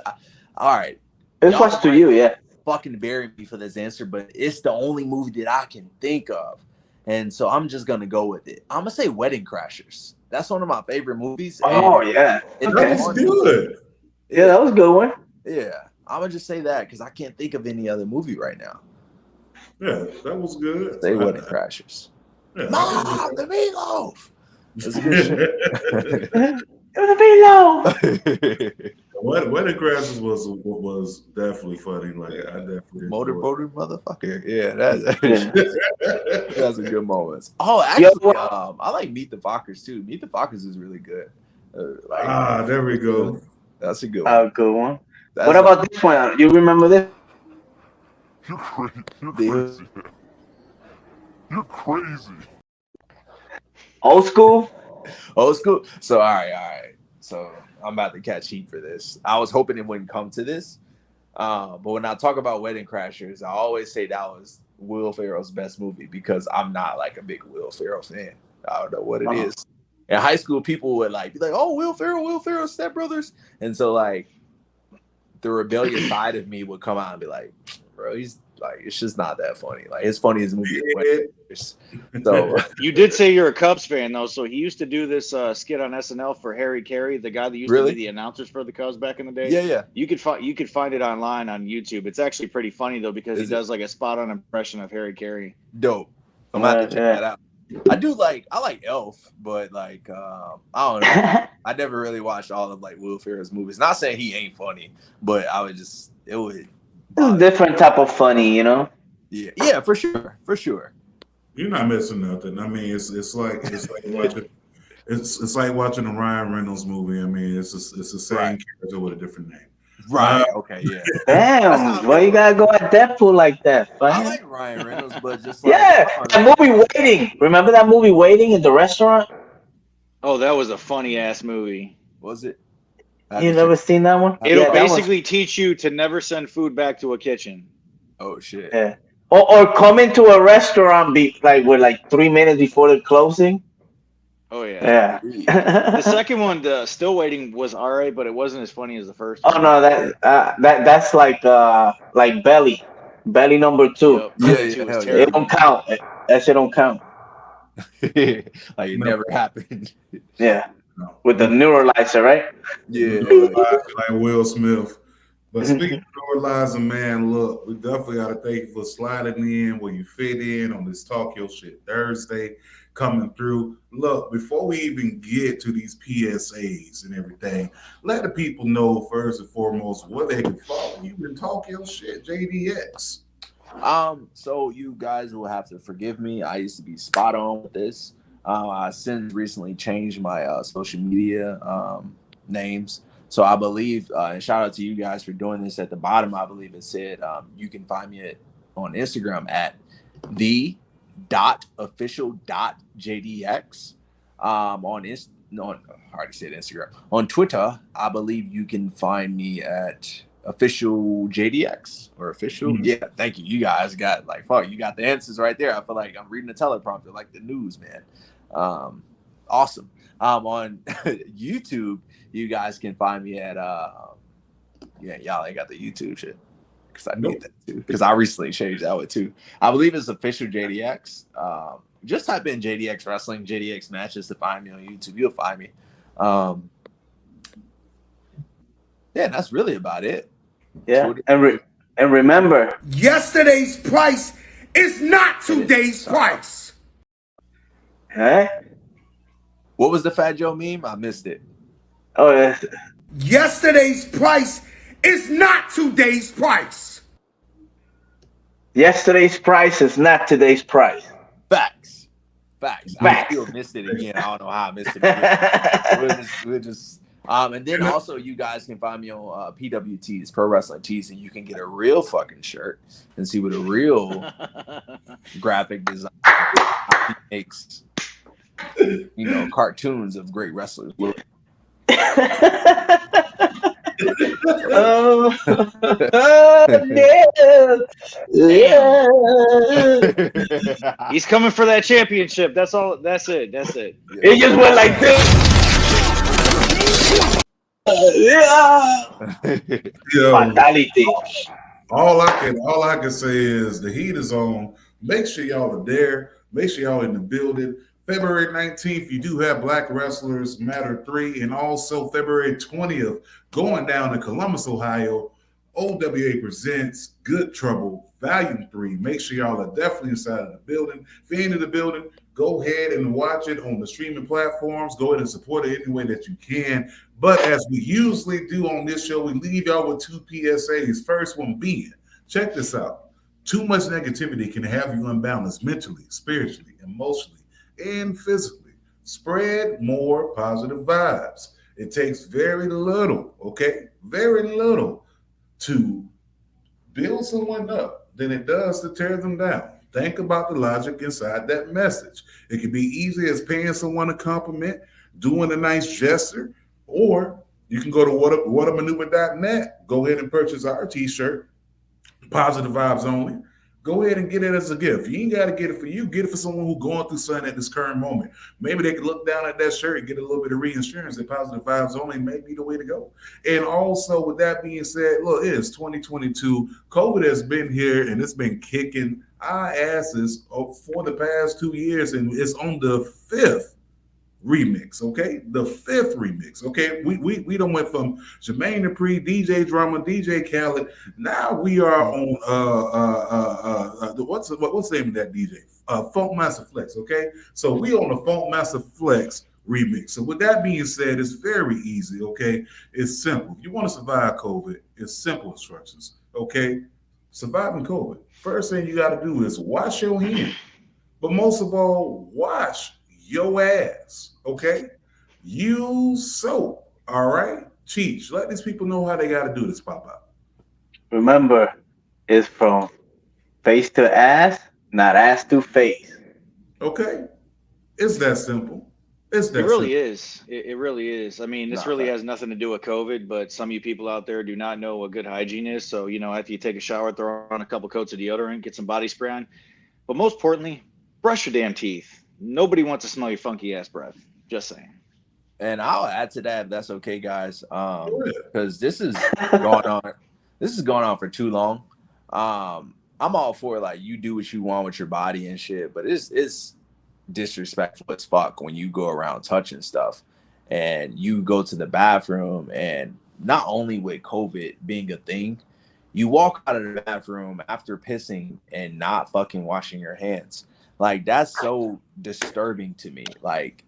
Speaker 1: all right,
Speaker 5: it was to you, yeah.
Speaker 1: Fucking bury me for this answer, but it's the only movie that I can think of, and so I'm just gonna go with it. I'm gonna say Wedding Crashers. That's one of my favorite movies.
Speaker 5: Oh yeah,
Speaker 4: that was good.
Speaker 5: Yeah, that was a good one.
Speaker 1: Yeah, I'm gonna just say that because I can't think of any other movie right now.
Speaker 4: Yeah, that was good.
Speaker 1: Say Wedding Crashers.
Speaker 4: Yeah,
Speaker 1: Mom, the meatloaf. That's a good shit.
Speaker 5: The meatloaf.
Speaker 4: Wedding Crashers was definitely funny. Like I definitely
Speaker 1: motorboater motherfucker. Yeah, that's a good moment. Oh, actually, I like Meet the Fockers too. Meet the Fockers is really good.
Speaker 4: There we go.
Speaker 1: That's a good one.
Speaker 5: Good one. What about this one? You remember this?
Speaker 8: You're crazy. You're crazy.
Speaker 5: Old school.
Speaker 1: So all right. So I'm about to catch heat for this. I was hoping it wouldn't come to this. But when I talk about Wedding Crashers, I always say that was Will Ferrell's best movie because I'm not like a big Will Ferrell fan. I don't know what it is. In high school, people would be like, oh, Will Ferrell, Step Brothers. And so like the rebellious side of me would come out and be like, bro, he's like, it's just not that funny. Like his funniest movie is Wedding Crashers. So
Speaker 6: you did say you're a Cubs fan though, so he used to do this skit on SNL for Harry Carey, the guy that used to be the announcers for the Cubs back in the day.
Speaker 1: Yeah.
Speaker 6: You could find it online on YouTube. It's actually pretty funny though because he does like a spot on impression of Harry Carey.
Speaker 1: Dope. I'm gonna have to check that out. I like Elf, but like I don't know. I never really watched all of like Will Ferrell's movies. Not saying he ain't funny, but it's a
Speaker 5: different type of funny, you know.
Speaker 1: Yeah, for sure.
Speaker 4: You're not missing nothing. I mean, it's like It's like watching a Ryan Reynolds movie. I mean, it's the same
Speaker 1: Right.
Speaker 4: character with a different name.
Speaker 1: Right. Okay. Yeah. That's how I
Speaker 5: Damn, why
Speaker 1: feel.
Speaker 5: you gotta go at Deadpool like that,
Speaker 1: I
Speaker 5: man?
Speaker 1: like Ryan Reynolds, but just like,
Speaker 5: Yeah,
Speaker 1: come on,
Speaker 5: that
Speaker 1: man.
Speaker 5: movie Waiting. Remember that movie Waiting in the restaurant?
Speaker 6: Oh, that was a funny ass movie.
Speaker 1: Was it? I had
Speaker 5: You
Speaker 1: to check.
Speaker 5: never seen that one?
Speaker 6: It'll
Speaker 5: Yeah, that one's
Speaker 6: basically teach you to never send food back to a kitchen.
Speaker 1: Oh shit.
Speaker 5: yeah. Or come into a restaurant with like 3 minutes before the closing.
Speaker 6: Oh yeah.
Speaker 5: Yeah.
Speaker 6: The second one, the Still Waiting, was alright, but it wasn't as funny as the first
Speaker 5: Oh
Speaker 6: one.
Speaker 5: no, that's like belly number two.
Speaker 6: Yep,
Speaker 1: Yeah.
Speaker 6: Belly
Speaker 1: Yeah.
Speaker 6: 2 was
Speaker 1: Hell yeah.
Speaker 5: It don't
Speaker 6: terrible.
Speaker 5: count. That shit don't count.
Speaker 1: Like it
Speaker 4: No.
Speaker 1: never happened.
Speaker 5: Yeah,
Speaker 4: No.
Speaker 5: with the neuralizer, right?
Speaker 1: Yeah.
Speaker 4: Like Will Smith. But speaking of normalizing, man, look, we definitely got to thank you for sliding in where you fit in on this Talk Your Shit Thursday coming through. Look, before we even get to these PSAs and everything, let the people know first and foremost where they can follow you and Talk Your Shit, JDX.
Speaker 1: So you guys will have to forgive me. I used to be spot on with this. I since recently changed my social media names. So I believe, and shout out to you guys for doing this. At the bottom, I believe it said you can find me on Instagram at the.official.jdx. I already said Instagram. On Twitter, I believe you can find me at official JDX or official.
Speaker 4: Mhm.
Speaker 1: Yeah, thank you. You guys got like fuck. You got the answers right there. I feel like I'm reading a teleprompter, like the news, man. Awesome. On YouTube, you guys can find me at yeah, y'all ain't got the YouTube shit because I need that too. Because I recently changed that one too. I believe it's official JDX. Just type in JDX Wrestling, JDX Matches to find me on YouTube. You'll find me. Yeah, that's really about it.
Speaker 5: Yeah, and remember,
Speaker 7: Yesterday's price is not today's price.
Speaker 5: huh?
Speaker 1: What was the Fat Joe meme? I missed it.
Speaker 5: Oh, yeah.
Speaker 7: Yesterday's price is not today's price.
Speaker 5: Yesterday's price is not today's price.
Speaker 1: Facts. I
Speaker 5: Facts.
Speaker 1: still missed it again. I don't know how I missed it again. we'll just and then also you guys can find me on PWTs, Pro Wrestling Tees, and you can get a real fucking shirt and see what a real graphic designer makes, cartoons of great wrestlers look.
Speaker 5: Oh, yeah.
Speaker 6: He's coming for that championship. That's all. That's it.
Speaker 5: It just went like this.
Speaker 4: Yo,
Speaker 5: Fatality.
Speaker 4: all I can say is the heat is on. Make sure y'all are there. Make sure y'all in the building. February 19th, you do have Black Wrestlers Matter 3, and also February 20th, going down to Columbus, Ohio, OWA presents Good Trouble Volume 3. Make sure y'all are definitely inside of the building. If you're in the building, go ahead and watch it on the streaming platforms. Go ahead and support it any way that you can. But as we usually do on this show, we leave y'all with two PSAs. First one being, check this out. Too much negativity can have you unbalanced mentally, spiritually, emotionally, and physically. Spread more positive vibes. It takes very little, okay? Very little to build someone up than it does to tear them down. Think about the logic inside that message. It can be easy as paying someone a compliment, doing a nice gesture, or you can go to whatamaneuver.net, go ahead and purchase our t-shirt, Positive Vibes Only. Go ahead and get it as a gift. You ain't got to get it for you. Get it for someone who's going through something at this current moment. Maybe they can look down at that shirt and get a little bit of reinsurance. That Positive Vibes Only may be the way to go. And also, with that being said, look, it is 2022. COVID has been here and it's been kicking our asses for the past 2 years, and it's on the 5th remix, okay? The 5th remix, okay? We done went from Jermaine Dupri, DJ Drama, DJ Khaled. Now we are on what's the name of that DJ? Funk Master Flex, okay? So we on the Funk Master Flex remix. So with that being said, it's very easy, okay? It's simple. If you want to survive COVID, it's simple instructions, okay? Surviving COVID. First thing you got to do is wash your hands. But most of all, wash your ass. Okay, use soap. All right, Cheech. Let these people know how they got to do this. Pop up.
Speaker 5: Remember, it's from face to ass, not ass to face.
Speaker 4: Okay, it's that simple. It's
Speaker 6: It
Speaker 4: that
Speaker 6: really
Speaker 4: simple.
Speaker 6: is. It really is. I mean, this
Speaker 1: Nah,
Speaker 6: really
Speaker 1: fact.
Speaker 6: has nothing to do with COVID, but some of you people out there do not know what good hygiene is. So, after you take a shower, throw on a couple coats of deodorant, get some body spray on. But most importantly, brush your damn teeth. Nobody wants to smell your funky ass breath. Just saying.
Speaker 1: And I'll add to that if that's okay, guys.
Speaker 4: Go ahead.
Speaker 1: Because this is going on. This is going on for too long. I'm all for like you do what you want with your body and shit, but it's disrespectful as fuck when you go around touching stuff and you go to the bathroom and not only with COVID being a thing, you walk out of the bathroom after pissing and not fucking washing your hands. Like that's so disturbing to me. Like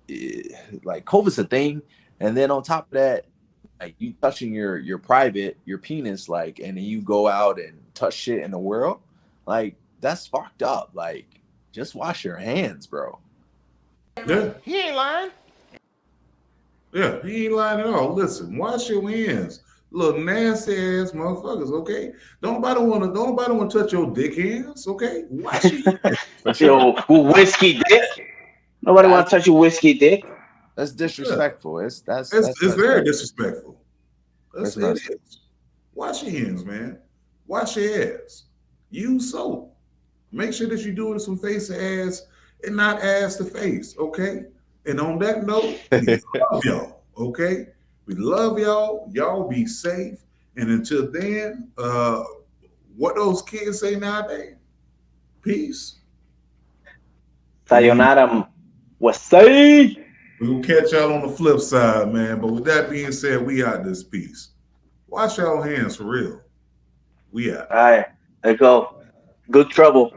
Speaker 1: COVID's a thing, and then on top of that, like you touching your private, your penis, like, and then you go out and touch shit in the world, like that's fucked up. Like, just wash your hands, bro.
Speaker 4: Yeah,
Speaker 2: He ain't lying.
Speaker 4: yeah. He ain't lying at all. Listen, wash your hands. Little nasty ass motherfuckers. Okay, don't nobody want to touch your dick hands. Okay, wash your hands.
Speaker 1: For sure.
Speaker 5: Yo, whiskey dick. Nobody want
Speaker 1: That's
Speaker 5: to touch your whiskey dick.
Speaker 1: that's
Speaker 4: Yeah.
Speaker 1: disrespectful. That's
Speaker 4: It's
Speaker 1: messed
Speaker 4: very
Speaker 1: up.
Speaker 4: disrespectful.
Speaker 1: That's
Speaker 4: It
Speaker 1: messed up.
Speaker 4: is. Wash your hands, man. Wash your ass. Use soap. Make sure that you're doing this from face to ass and not ass to face, okay? And on that note, we love y'all, okay? We love y'all. Y'all be safe. And until then, what those kids say nowadays? Peace.
Speaker 5: Sayonara, wasai.
Speaker 4: We will catch y'all on the flip side, man. But with that being said, we out this piece. Wash y'all hands for real. We out.
Speaker 5: All right, let's go. Good trouble.